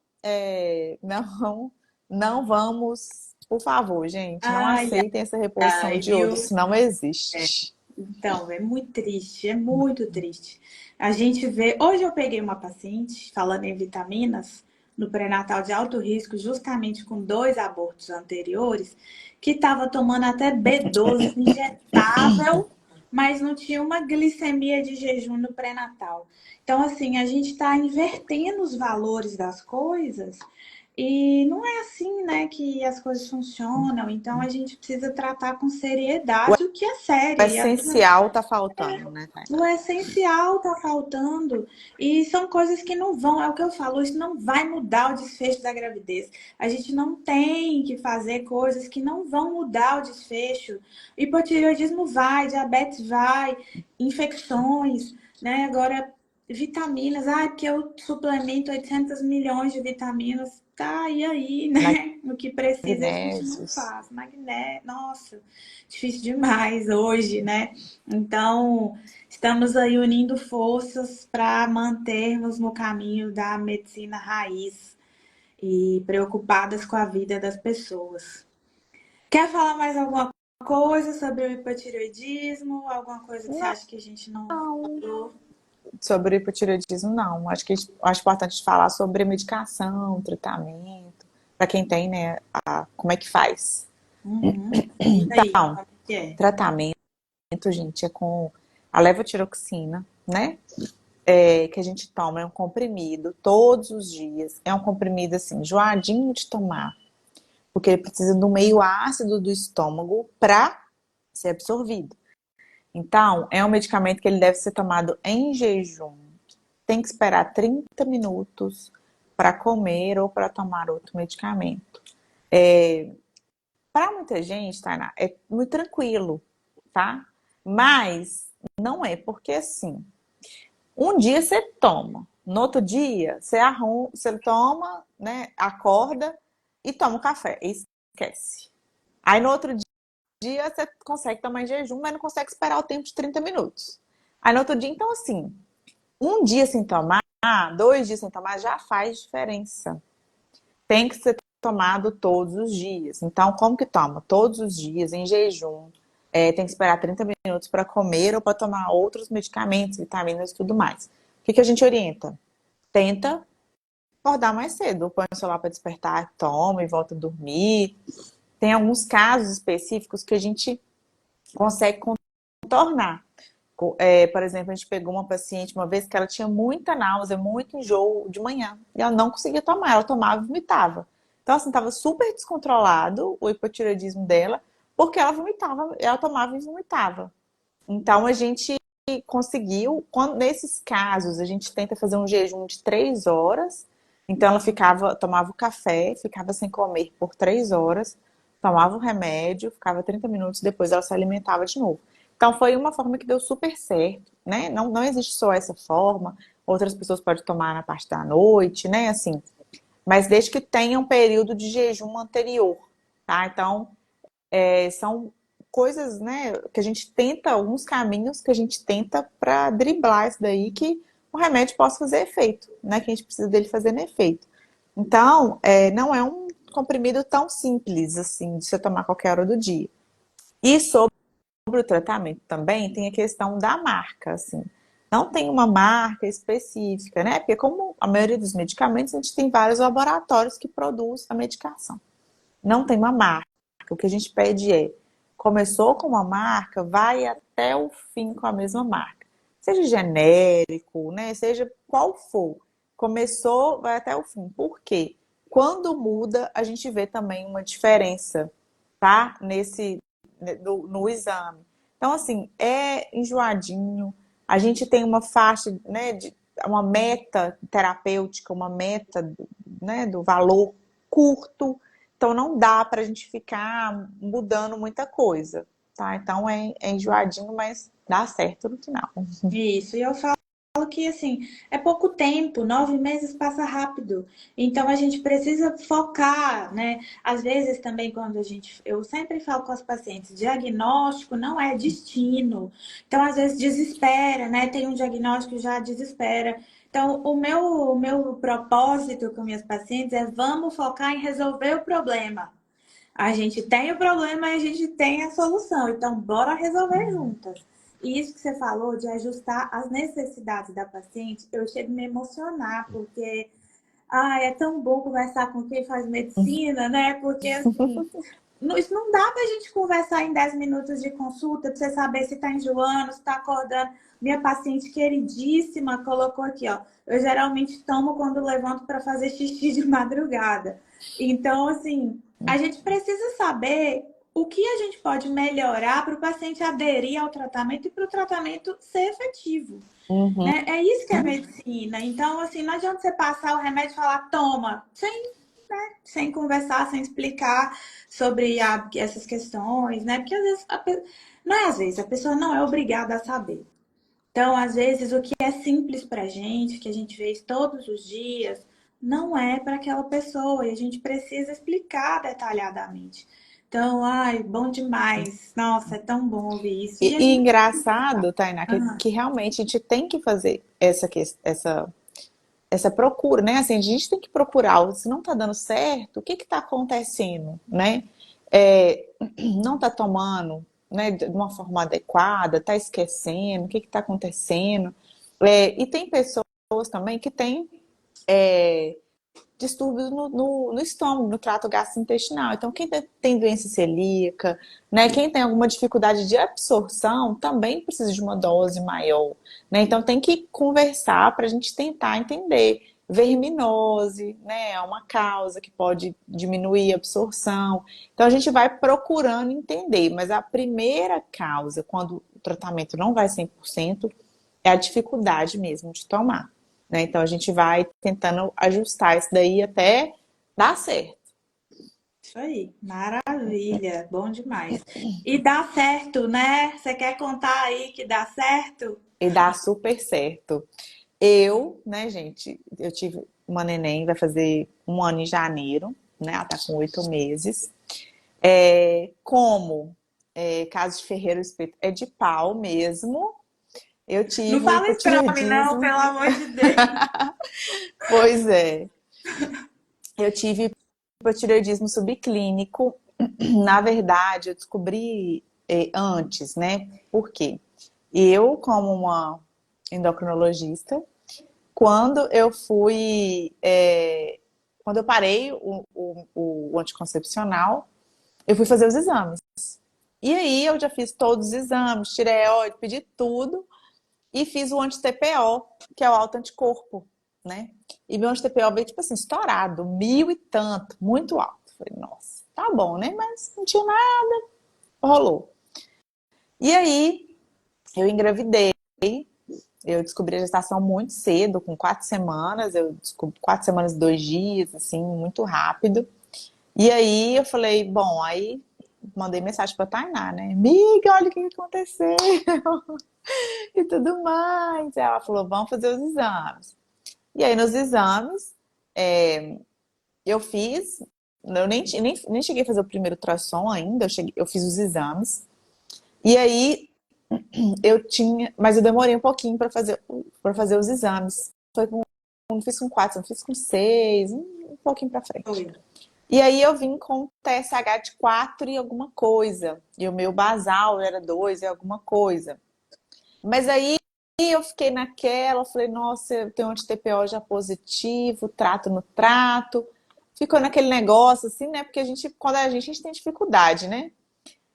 não vamos, por favor, gente, não Ai, aceitem essa reposição ai, de iodo, viu? isso não existe. Então, é muito triste, é muito triste. A gente vê. Hoje eu peguei uma paciente, falando em vitaminas, no pré-natal de alto risco, justamente com 2 abortos anteriores, que estava tomando até B12 injetável, mas não tinha uma glicemia de jejum no pré-natal. Então, assim, a gente está invertendo os valores das coisas. E não é assim, né, que as coisas funcionam. Então a gente precisa tratar com seriedade o que é O sério. E essencial tá faltando, né, o Tainá? essencial tá faltando. E são coisas que não vão, é o que eu falo, isso não vai mudar o desfecho da gravidez. A gente não tem que fazer coisas que não vão mudar o desfecho. Hipotireoidismo vai, diabetes vai, infecções, né? Agora, vitaminas, porque eu suplemento 800 milhões de vitaminas. Tá, e aí, né? O que precisa a gente não Magnésios. faz. Magnésio, nossa, difícil demais hoje, né? Então, estamos aí unindo forças para mantermos no caminho da medicina raiz e preocupadas com a vida das pessoas. Quer falar mais alguma coisa sobre o hipotireoidismo? Alguma coisa que você acha que a gente não falou? Sobre o hipotireoidismo, não. Acho importante falar sobre medicação, tratamento, para quem tem, né, como é que faz. Uhum. E aí, Então, como que é? tratamento, gente, é com a levotiroxina, né? Que a gente toma, é um comprimido todos os dias. É um comprimido assim, enjoadinho de tomar, porque ele precisa do meio ácido do estômago para ser absorvido. Então, é um medicamento que ele deve ser tomado em jejum. Tem que esperar 30 minutos para comer ou para tomar outro medicamento. Para muita gente, Tainá, é muito tranquilo, tá? Mas não é, porque assim, Um dia você toma, no outro dia você arruma, você toma, né, acorda e toma um café, e esquece. Aí no outro dia você consegue tomar em jejum, mas não consegue esperar o tempo de 30 minutos. Aí no outro dia, então assim, um dia sem tomar, 2 dias sem tomar já faz diferença. Tem que ser tomado todos os dias. Então, como que toma? Todos os dias, em jejum. Tem que esperar 30 minutos para comer ou para tomar outros medicamentos, vitaminas e tudo mais. O que que a gente orienta? Tenta acordar mais cedo. Põe o celular para despertar, toma e volta a dormir. Tem alguns casos específicos que a gente consegue contornar. Por exemplo, a gente pegou uma paciente uma vez que ela tinha muita náusea, muito enjoo de manhã. E ela não conseguia tomar, ela tomava e vomitava. Então, assim, estava super descontrolado o hipotireoidismo dela, porque ela vomitava, ela tomava e vomitava. Então, a gente conseguiu, nesses casos, a gente tenta fazer um jejum de 3 horas. Então, ela tomava o café, ficava sem comer por 3 horas, tomava o remédio, ficava 30 minutos, depois ela se alimentava de novo. Então, foi uma forma que deu super certo, né? Não, não existe só essa forma, outras pessoas podem tomar na parte da noite, né? Assim, mas desde que tenha um período de jejum anterior, tá? Então, são coisas, né, que a gente tenta, alguns caminhos que a gente tenta para driblar isso daí, que o remédio possa fazer efeito, né, que a gente precisa dele fazendo efeito. Então, não é um comprimido tão simples, assim, de você tomar qualquer hora do dia. E sobre o tratamento também, tem a questão da marca, assim. Não tem uma marca específica, né, porque como a maioria dos medicamentos, a gente tem vários laboratórios que produzem a medicação. Não tem uma marca. O que a gente pede começou com uma marca, vai até o fim com a mesma marca. Seja genérico, né? Seja qual for. Começou, vai até o fim. Por quê? Quando muda, a gente vê também uma diferença, tá? No exame. Então, assim, é enjoadinho. A gente tem uma faixa, né, uma meta terapêutica, uma meta, né, do valor curto. Então não dá para a gente ficar mudando muita coisa, tá? Então é enjoadinho, mas dá certo no final. Isso, e eu falo que assim, é pouco tempo, 9 meses passa rápido. Então a gente precisa focar, né? Às vezes também quando eu sempre falo com as pacientes, diagnóstico não é destino. Então às vezes desespera, né? Tem um diagnóstico já desespera. Então o meu propósito com minhas pacientes é vamos focar em resolver o problema. A gente tem o problema e a gente tem a solução. Então, bora resolver juntas. E isso que você falou de ajustar as necessidades da paciente, eu chego a me emocionar, porque é tão bom conversar com quem faz medicina, né? Porque assim, isso não dá pra gente conversar em 10 minutos de consulta pra você saber se tá enjoando, se tá acordando. Minha paciente queridíssima colocou aqui, ó. Eu geralmente tomo quando levanto para fazer xixi de madrugada. Então, assim, a gente precisa saber o que a gente pode melhorar para o paciente aderir ao tratamento e para o tratamento ser efetivo. Uhum. Né? É isso que é medicina. Então, assim, não adianta você passar o remédio e falar, toma, sem conversar, sem explicar sobre essas questões, né? Porque às vezes, não é às vezes, a pessoa não é obrigada a saber. Então, às vezes, o que é simples pra gente, que a gente vê todos os dias, não é para aquela pessoa e a gente precisa explicar detalhadamente. Então, ai, bom demais. Nossa, é tão bom ouvir isso. E a E gente. engraçado, Tainá, Ah, que realmente a gente tem que fazer essa procura, né? Assim, a gente tem que procurar, se não tá dando certo, o que que tá acontecendo, né? Não tá tomando, né, de uma forma adequada, tá esquecendo, o que que tá acontecendo. E tem pessoas também que têm distúrbios no estômago, no trato gastrointestinal. Então, quem tem doença celíaca, né, quem tem alguma dificuldade de absorção, também precisa de uma dose maior, né? Então, tem que conversar para a gente tentar entender. Verminose, né, é uma causa que pode diminuir a absorção. Então, a gente vai procurando entender, mas a primeira causa, quando o tratamento não vai 100%, é a dificuldade mesmo de tomar, né? Então a gente vai tentando ajustar isso daí até dar certo. Isso aí, maravilha, bom demais. E dá certo, né? Você quer contar aí que dá certo? E dá super certo. Eu, né, gente, eu tive uma neném, vai fazer 1 ano em janeiro, né? Ela tá com 8 meses. Como caso de Ferreira Espírito é de pau mesmo, eu Não tive o fala isso pra mim, não, hipotireoidismo. pelo amor de Deus. Pois é, eu tive hipotireoidismo subclínico. Na verdade, eu descobri antes, né? Por quê? Eu, como uma endocrinologista, quando eu fui. Quando eu parei o anticoncepcional, eu fui fazer os exames. E aí eu já fiz todos os exames, tireoide, pedi tudo e fiz o anti-TPO, que é o auto-anticorpo, né? E meu anti-TPO veio, tipo assim, estourado, 1000 e tanto, muito alto. Falei, nossa, tá bom, né? Mas não tinha nada, rolou. E aí eu engravidei, eu descobri a gestação muito cedo, com 4 semanas, eu descobri 4 semanas e 2 dias, assim, muito rápido. E aí eu falei, bom, aí mandei mensagem pra Tainá, né? Amiga, olha o que aconteceu e tudo mais. Aí ela falou, vamos fazer os exames. E aí nos exames, eu fiz, eu nem cheguei a fazer o primeiro ultrassom ainda, eu fiz os exames. E aí eu tinha, mas eu demorei um pouquinho para fazer os exames. Não fiz com 4, não fiz com 6, um pouquinho para frente. Foi. E aí eu vim com TSH de 4 e alguma coisa. E o meu basal era 2 e alguma coisa. Mas aí eu fiquei naquela, falei, nossa, eu tenho um anti-TPO já positivo, trato no trato. Ficou naquele negócio assim, né? Porque quando a gente tem dificuldade, né?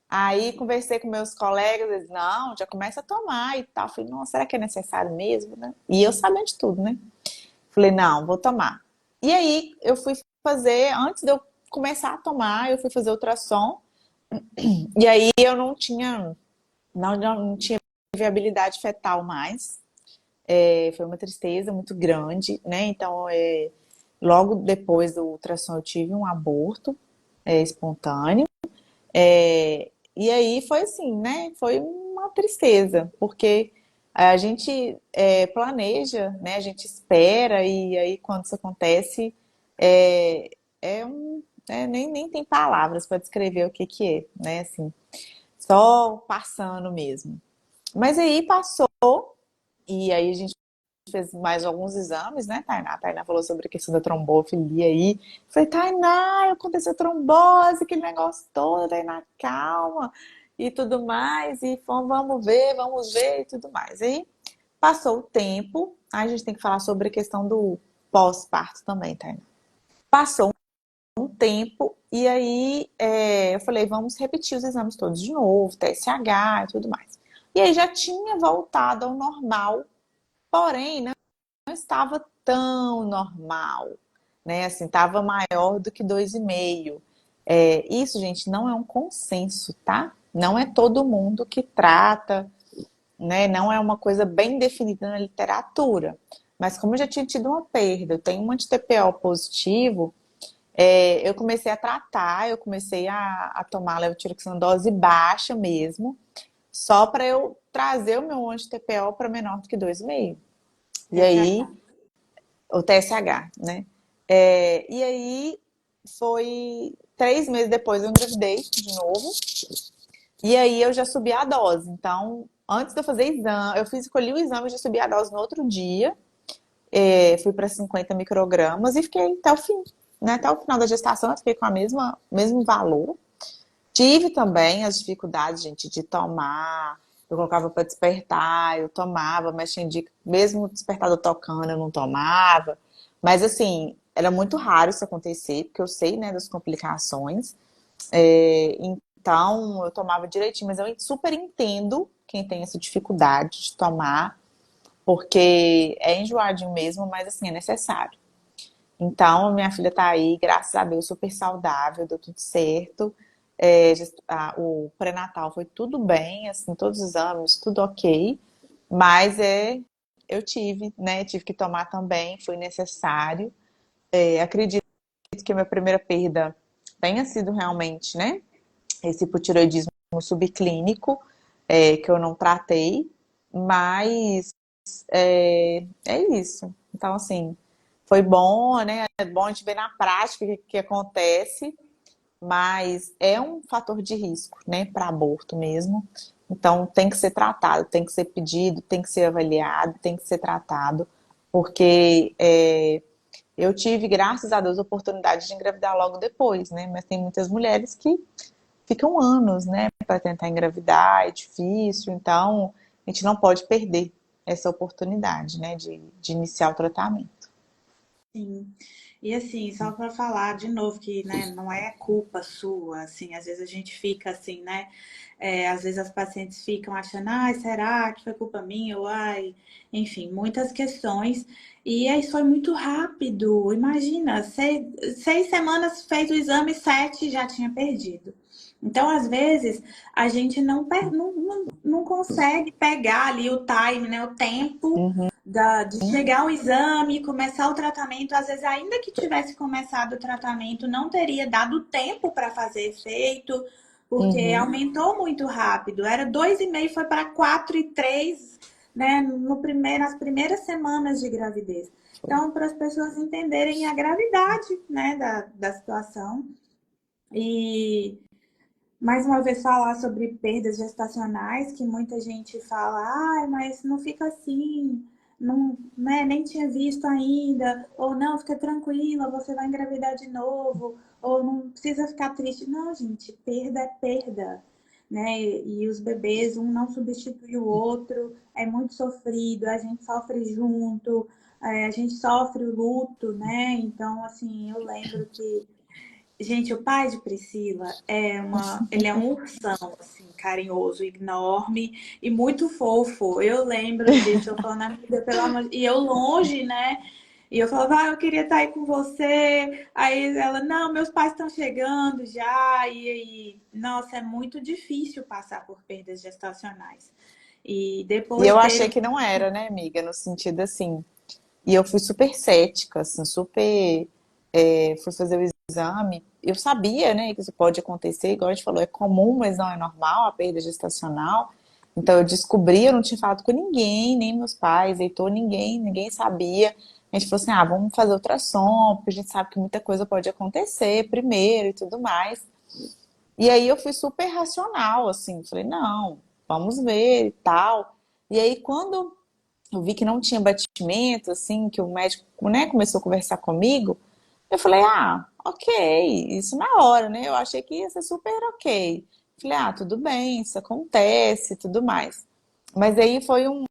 Aí conversei com meus colegas, eles, não, já começa a tomar e tal. Falei, nossa, será que é necessário mesmo, né? E eu sabendo de tudo, né? Falei, não, vou tomar. E aí eu fui fazer, antes de eu começar a tomar, eu fui fazer ultrassom. E aí eu não tinha viabilidade fetal mais. Foi uma tristeza muito grande, né? Então, logo depois do ultrassom eu tive um aborto espontâneo. E aí foi assim, né? Foi uma tristeza, porque a gente planeja, né? A gente espera, e aí quando isso acontece, é, é um, nem tem palavras para descrever o que que é, né? Assim, só passando mesmo. Mas aí passou, e aí a gente fez mais alguns exames, né, Tainá? A Tainá falou sobre a questão da trombofilia aí. Falei, Tainá, aconteceu trombose, aquele negócio todo, Tainá, calma, e tudo mais. E vamos ver, e tudo mais. Aí passou o tempo, aí a gente tem que falar sobre a questão do pós-parto também, Tainá. Passou um tempo, e aí eu falei, vamos repetir os exames todos de novo, TSH e tudo mais. E aí já tinha voltado ao normal, porém, não estava tão normal, né? Assim, estava maior do que 2,5. Isso, gente, não é um consenso, tá? Não é todo mundo que trata, né? Não é uma coisa bem definida na literatura. Mas como eu já tinha tido uma perda, eu tenho um anti-TPO positivo, eu comecei a tratar, eu comecei a tomar levotiroxina dose baixa mesmo, só para eu trazer o meu anti-TPO para menor do que 2,5. E aí, TSH. o TSH, né? E aí foi 3 meses depois eu engravidei de novo. E aí eu já subi a dose. Então, antes de eu fazer exame, escolhi o exame e já subi a dose no outro dia. Fui para 50 microgramas e fiquei até o fim. Né? Até o final da gestação eu fiquei com a mesmo valor. Tive também as dificuldades, gente, de tomar. Eu colocava para despertar, eu tomava, mas tinha dia que mesmo o despertador tocando, eu não tomava. Mas assim, era muito raro isso acontecer, porque eu sei, né, das complicações. Então, eu tomava direitinho, mas eu super entendo quem tem essa dificuldade de tomar, porque é enjoadinho mesmo, mas assim, é necessário. Então, minha filha tá aí, graças a Deus, super saudável, deu tudo certo. O pré-natal foi tudo bem, assim, todos os exames, tudo ok. Mas eu tive, né? Tive que tomar também, foi necessário. Acredito que a minha primeira perda tenha sido realmente, né, esse hipotireoidismo subclínico, que eu não tratei, mas é isso. Então, assim, foi bom, né? É bom a gente ver na prática o que acontece, mas é um fator de risco, né, para aborto mesmo. Então, tem que ser tratado, tem que ser pedido, tem que ser avaliado, tem que ser tratado, porque eu tive, graças a Deus, a oportunidade de engravidar logo depois, né? Mas tem muitas mulheres que ficam anos, né, para tentar engravidar, é difícil, então a gente não pode perder essa oportunidade, né, de iniciar o tratamento. Sim. E assim, só para falar de novo que, né, não é culpa sua, assim, às vezes a gente fica assim, né, às vezes as pacientes ficam achando, ai, será que foi culpa minha? Ou ai, enfim, muitas questões. E aí foi muito rápido. Imagina, 6 semanas fez o exame, 7 já tinha perdido. Então, às vezes, a gente não consegue pegar ali o time, né, o tempo Uhum, de chegar ao exame, começar o tratamento, às vezes, ainda que tivesse começado o tratamento, não teria dado tempo para fazer efeito, porque uhum. aumentou muito rápido. Era 2,5, foi para 4,3, né, nas primeiras semanas de gravidez. Então, para as pessoas entenderem a gravidade, né, da situação. E mais uma vez falar sobre perdas gestacionais, que muita gente fala, ai, mas não fica assim, não, né, nem tinha visto ainda, ou não, fica tranquila, você vai engravidar de novo, ou não precisa ficar triste. Não, gente, perda é perda, né? E os bebês, um não substitui o outro, é muito sofrido, a gente sofre junto, a gente sofre o luto, né? Então, assim, eu lembro que gente, o pai de Priscila ele é um ursão, assim, carinhoso, enorme e muito fofo. Eu lembro disso, eu falando, amiga, pelo amor e eu longe, né? E eu falava, eu queria estar aí com você. Aí ela, não, meus pais estão chegando já. Nossa, é muito difícil passar por perdas gestacionais. E E depois eu achei ter. que não era, né, amiga, no sentido assim, e eu fui super cética, assim, super, fui fazer o exame, eu sabia, né, que isso pode acontecer, igual a gente falou, é comum, mas não é normal a perda gestacional. Então eu descobri, eu não tinha falado com ninguém, nem meus pais, Heitor, ninguém sabia. A gente falou assim, vamos fazer ultrassom, porque a gente sabe que muita coisa pode acontecer primeiro e tudo mais. E aí eu fui super racional, assim, falei, não, vamos ver e tal. E aí quando eu vi que não tinha batimento, assim, que o médico, né, começou a conversar comigo, eu falei, ok, isso na hora, né? Eu achei que ia ser super ok. Falei, tudo bem, isso acontece e tudo mais. Mas aí foi um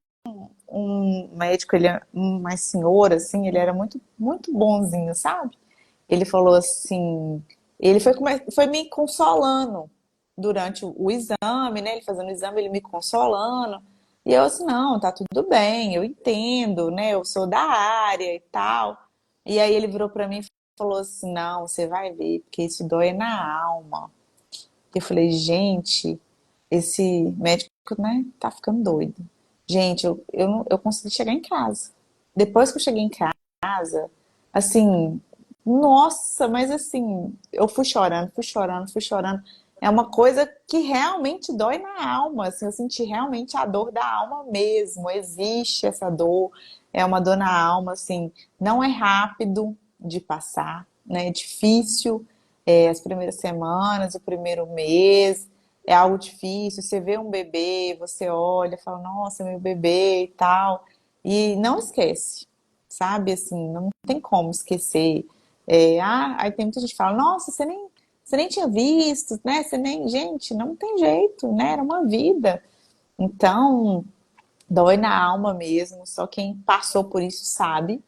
médico, ele é uma senhora, assim, ele era muito bonzinho, sabe? Ele falou assim, ele foi me consolando durante o exame, né? Ele fazendo o exame, ele me consolando. E eu assim, não, tá tudo bem, eu entendo, né? Eu sou da área e tal. E aí ele virou pra mim e falou assim, não, você vai ver, porque isso dói na alma. Eu falei, gente, esse médico, né, tá ficando doido. Gente, eu consegui chegar em casa. Depois que eu cheguei em casa, assim, nossa, mas assim, eu fui chorando, fui chorando, fui chorando. É uma coisa que realmente dói na alma, assim, eu senti realmente a dor da alma mesmo. Existe essa dor, é uma dor na alma, assim, não é rápido de passar, né? É difícil, as primeiras semanas, o primeiro mês, é algo difícil. Você vê um bebê, você olha, fala, nossa, meu bebê e tal, e não esquece, sabe? Assim, não tem como esquecer. Aí tem muita gente que fala, nossa, você nem tinha visto, né? Você nem. Gente, não tem jeito, né? Era uma vida. Então, dói na alma mesmo, só quem passou por isso sabe.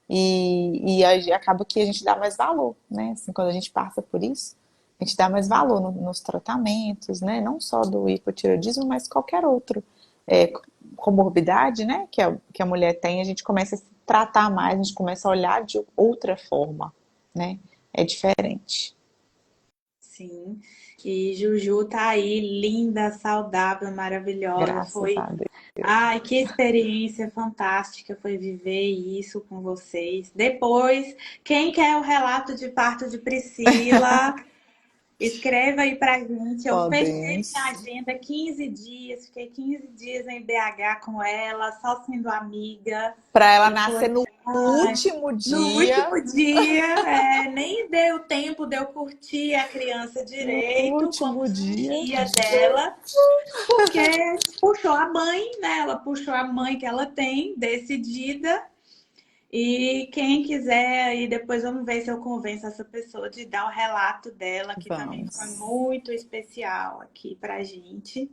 E acaba que a gente dá mais valor, né? Assim, quando a gente passa por isso, a gente dá mais valor nos tratamentos, né? Não só do hipotireoidismo, mas qualquer outro é, comorbidade, né? Que a mulher tem, a gente começa a se tratar mais, a gente começa a olhar de outra forma, né? É diferente. Sim. E Juju tá aí, linda, saudável, maravilhosa. Graças Foi. a Deus. Ai, que experiência fantástica foi viver isso com vocês. Depois, quem quer o relato de parto de Priscila, Escreva aí pra gente. Eu fechei minha Podemos. agenda 15 dias, fiquei 15 dias em BH com ela, só sendo amiga. Para ela E foi nascer no último no dia. último dia, nem deu tempo de eu curtir a criança No direito, como último dia. exigia dela, porque puxou a mãe, né? Ela puxou a mãe que ela tem, decidida. E quem quiser, aí depois vamos ver se eu convenço essa pessoa de dar o relato dela, que também foi Vamos. muito especial aqui pra gente.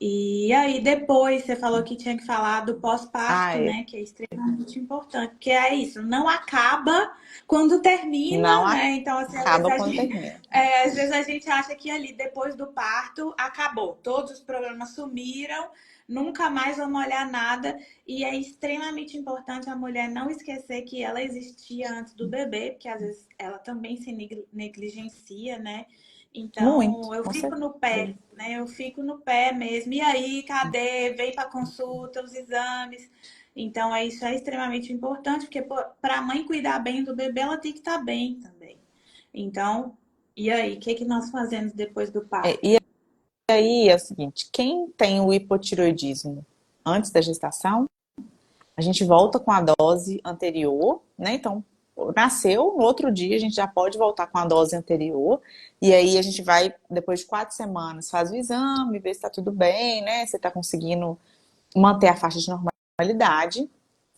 E aí depois você falou que tinha que falar do Ah, pós-parto, é. né? Que é extremamente importante, porque é isso, não acaba quando Não termina, né? Então, assim, acaba quando termina. às vezes a gente acha que ali depois do parto acabou, todos os problemas sumiram, nunca mais vamos olhar nada. E é extremamente importante a mulher não esquecer que ela existia antes do bebê, porque às vezes ela também se negligencia, né? Muito, Então, eu com fico no certeza. pé, né? Eu fico no pé mesmo. E aí, cadê? Vem para consulta, os exames. Então, isso é extremamente importante, porque para a mãe cuidar bem do bebê, ela tem que estar bem também. Então, e aí, o que que nós fazemos depois do E parto? aí é o seguinte, quem tem o hipotireoidismo antes da gestação, a gente volta com a dose anterior, né? Então, nasceu, no outro dia a gente já pode voltar com a dose anterior. E aí a gente vai, depois de 4 semanas, faz o exame, vê se tá tudo bem, né? Se tá conseguindo manter a faixa de normalidade.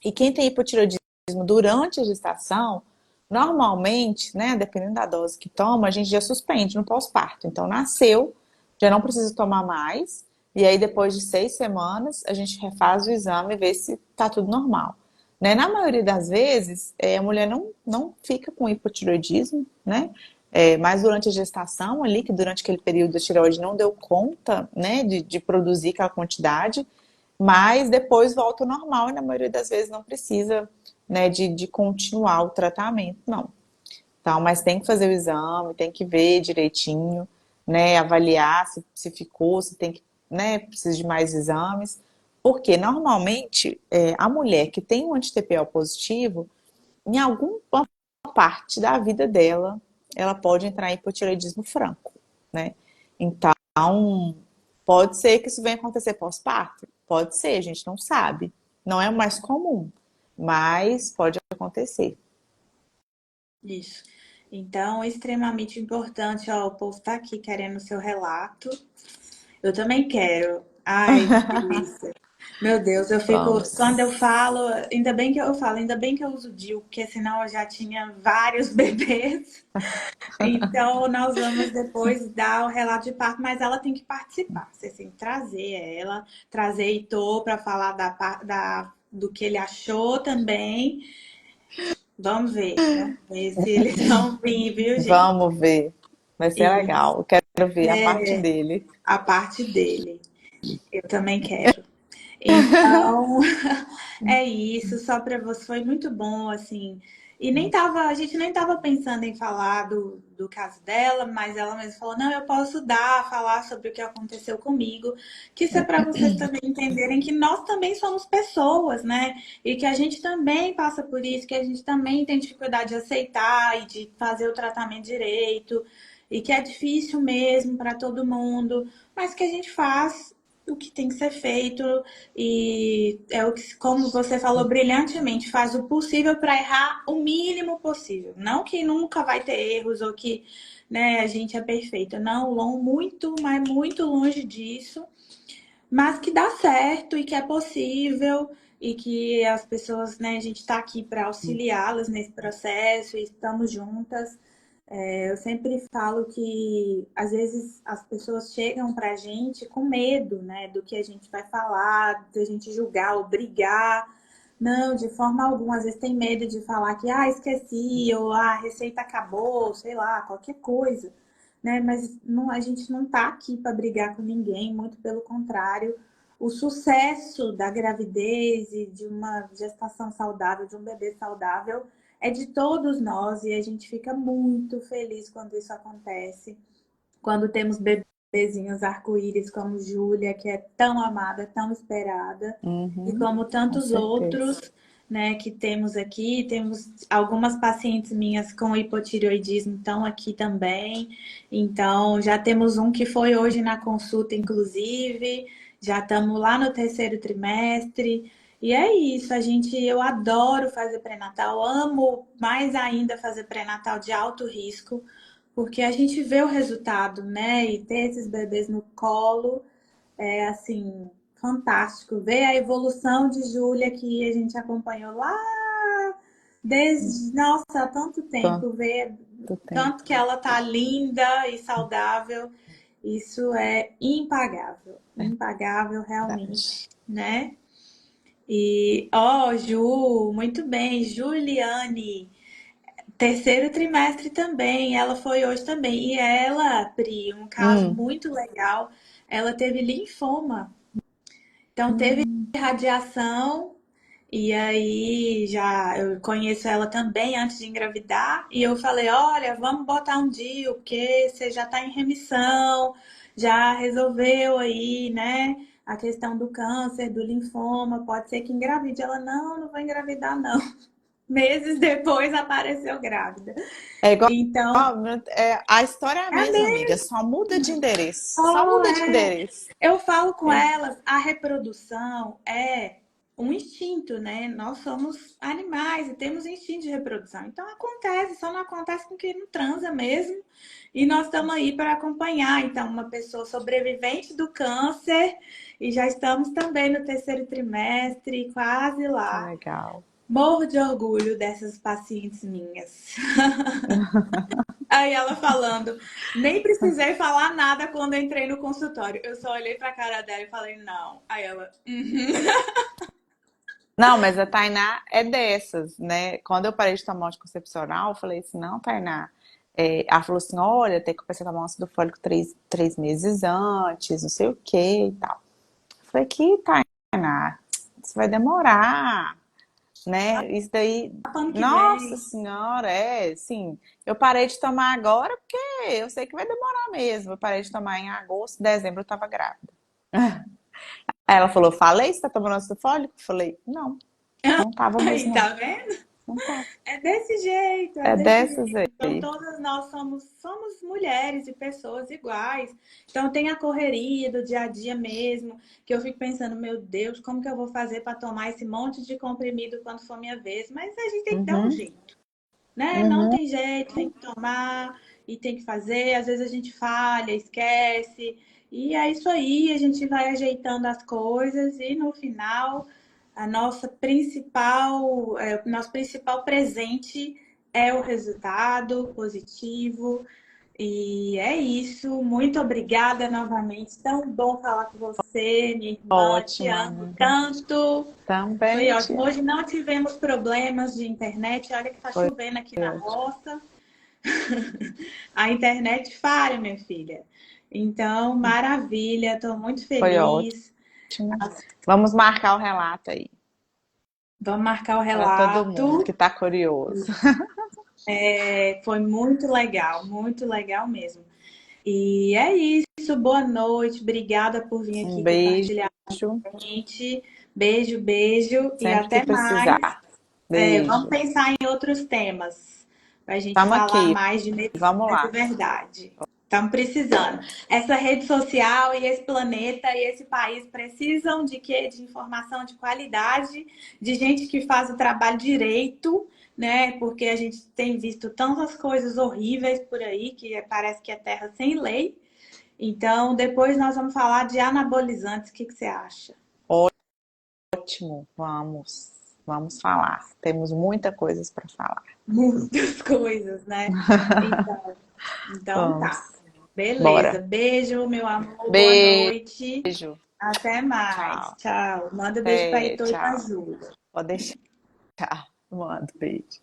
E quem tem hipotireoidismo durante a gestação, normalmente, né, dependendo da dose que toma, a gente já suspende no pós-parto. Então, nasceu, já não precisa tomar mais. E aí, depois de 6 semanas, a gente refaz o exame e vê se tá tudo normal. Né? Na maioria das vezes, a mulher não fica com hipotireoidismo, né? Mas durante a gestação ali, que durante aquele período a tireoide não deu conta, né, de produzir aquela quantidade, mas depois volta ao normal e na maioria das vezes não precisa, né, de continuar o tratamento, não. Então, mas tem que fazer o exame, tem que ver direitinho, né, avaliar se ficou, se tem que, né, precisa de mais exames, porque normalmente a mulher que tem um anti-TPO positivo, em alguma parte da vida dela, ela pode entrar em hipotireoidismo franco, né? Então, pode ser que isso venha acontecer pós-parto? Pode ser, a gente não sabe. Não é o mais comum, mas pode acontecer. Isso. Então, extremamente importante, ó, o povo tá aqui querendo o seu relato. Eu também quero. Ai, que delícia. Meu Deus, eu fico. Quando eu Vamos. falo, ainda bem que eu falo, ainda bem que eu uso DIU, porque senão eu já tinha vários bebês. Então, nós vamos depois dar o relato de parto, mas ela tem que participar. Você tem que trazer ela, trazer Heitor para falar do que ele achou também. Vamos ver se eles vão vir, viu, gente? Vamos ver. Vai ser E legal. Eu quero ver a parte dele. a parte dele. Eu também quero. Então, é isso, só para você foi muito bom, assim. E a gente nem tava pensando em falar do caso dela, mas ela mesma falou: não, eu posso falar sobre o que aconteceu comigo, que isso é para vocês também entenderem que nós também somos pessoas, né? E que a gente também passa por isso, que a gente também tem dificuldade de aceitar e de fazer o tratamento direito, e que é difícil mesmo para todo mundo, mas que a gente faz o que tem que ser feito e é o que, como você falou brilhantemente, faz o possível para errar o mínimo possível. Não que nunca vai ter erros ou que, né, a gente é perfeito. Não, muito, mas muito longe disso. Mas que dá certo e que é possível e que as pessoas, né, a gente está aqui para auxiliá-las nesse processo e estamos juntas. Eu sempre falo que às vezes as pessoas chegam pra gente com medo, né, do que a gente vai falar, de a gente julgar ou brigar. Não, de forma alguma. Às vezes tem medo de falar que, esqueci, ou a receita acabou, sei lá, qualquer coisa, né? Mas não, a gente não tá aqui para brigar com ninguém, muito pelo contrário. O sucesso da gravidez e de uma gestação saudável, de um bebê saudável, é de todos nós e a gente fica muito feliz quando isso acontece. Quando temos bebezinhos arco-íris como Júlia, que é tão amada, tão esperada, e Uhum, como com tantos certeza. outros. né, que temos aqui. Temos algumas pacientes minhas com hipotireoidismo estão aqui também. Então, já temos um que foi hoje na consulta, inclusive. Já estamos lá no terceiro trimestre. E é isso, eu adoro fazer pré-natal, amo mais ainda fazer pré-natal de alto risco, porque a gente vê o resultado, né? E ter esses bebês no colo é assim, fantástico. Ver a evolução de Júlia que a gente acompanhou lá desde, nossa, há tanto tempo, Tanto ver tempo. tanto que ela tá linda e saudável, isso é impagável Verdade. realmente, né? E, ó, Ju, muito bem, Juliane, terceiro trimestre também, ela foi hoje também. E ela, Pri, um caso Hum, muito legal, ela teve linfoma. Então teve hum, radiação e aí já eu conheço ela também antes de engravidar e eu falei, olha, vamos botar um DIU, porque você já está em remissão, já resolveu aí, né? A questão do câncer, do linfoma, pode ser que engravide. Ela, não, não vou engravidar, não. Meses depois apareceu grávida. é igual. Então, A história é a é a mesma, amiga. Só muda de endereço. Só Oh, muda de é. endereço. Eu falo com É. elas, a reprodução é um instinto, né? Nós somos animais e temos instinto de reprodução. Então acontece, só não acontece com quem não transa mesmo. E nós estamos aí para acompanhar. Então, uma pessoa sobrevivente do câncer e já estamos também no terceiro trimestre, quase Que lá. legal. Morro de orgulho dessas pacientes minhas. Aí ela falando, nem precisei falar nada quando entrei no consultório. Eu só olhei pra cara dela e falei, não. Aí ela, uhum. Não, mas a Tainá é dessas, né? Quando eu parei de tomar anticoncepcional, eu falei assim, não, Tainá. Ela falou assim, olha, tem que começar a tomar um ácido fólico 3 meses antes, não sei o que e tal. Eu falei, que Tainá, isso vai demorar, né? Isso daí, Ano que nossa vem. senhora, sim. Eu parei de tomar agora porque eu sei que vai demorar mesmo. Eu parei de tomar em agosto, dezembro eu tava grávida. Aí ela falou, falei, você tá tomando ácido fólico? Eu falei, não, não tava Aí, mesmo, não. tá vendo? Não tava. É desse jeito, é É desse dessas jeito. Então, aí. todas nós somos mulheres e pessoas iguais. Então, tem a correria do dia a dia mesmo, que eu fico pensando, meu Deus, como que eu vou fazer para tomar esse monte de comprimido quando for minha vez? Mas a gente tem que dar um Uhum, jeito, né? Não uhum. tem jeito, tem que tomar e tem que fazer. Às vezes a gente falha, esquece. E é isso aí, a gente vai ajeitando as coisas e no final nosso principal presente é o resultado positivo. E é isso. Muito obrigada novamente. Tão bom falar com você, minha irmã. Te Ótimo, amo amiga. tanto. Foi Também te ótimo. Hoje não tivemos problemas de internet. Olha que tá foi chovendo aqui na ótimo. roça. A internet falha, minha filha. Então, maravilha. Estou muito Foi feliz. ótimo. Vamos marcar o relato aí, Vamos marcar o para todo mundo relato. que tá curioso. Foi muito legal mesmo. E é isso. Boa noite. Obrigada por vir Um aqui beijo, compartilhar com a gente. Beijo, beijo e sempre que até mais. precisar. Beijo. Vamos pensar em outros temas para a gente Tamo falar aqui. mais de Vamos medicina de lá. verdade. Estamos precisando. Essa rede social e esse planeta e esse país precisam de quê? De informação de qualidade, de gente que faz o trabalho direito, né? Porque a gente tem visto tantas coisas horríveis por aí que parece que é terra sem lei. Então, depois nós vamos falar de anabolizantes. O que você acha? Ótimo. Vamos falar. Temos muita coisa para falar. Muitas coisas, né? Então, então tá. Vamos. Beleza. Bora. Beijo, meu amor. Boa noite. Beijo. Até mais. Tchau. Tchau. Manda beijo para Até, Heitor e para tchau. Júlia. Pode deixar. Mando beijo.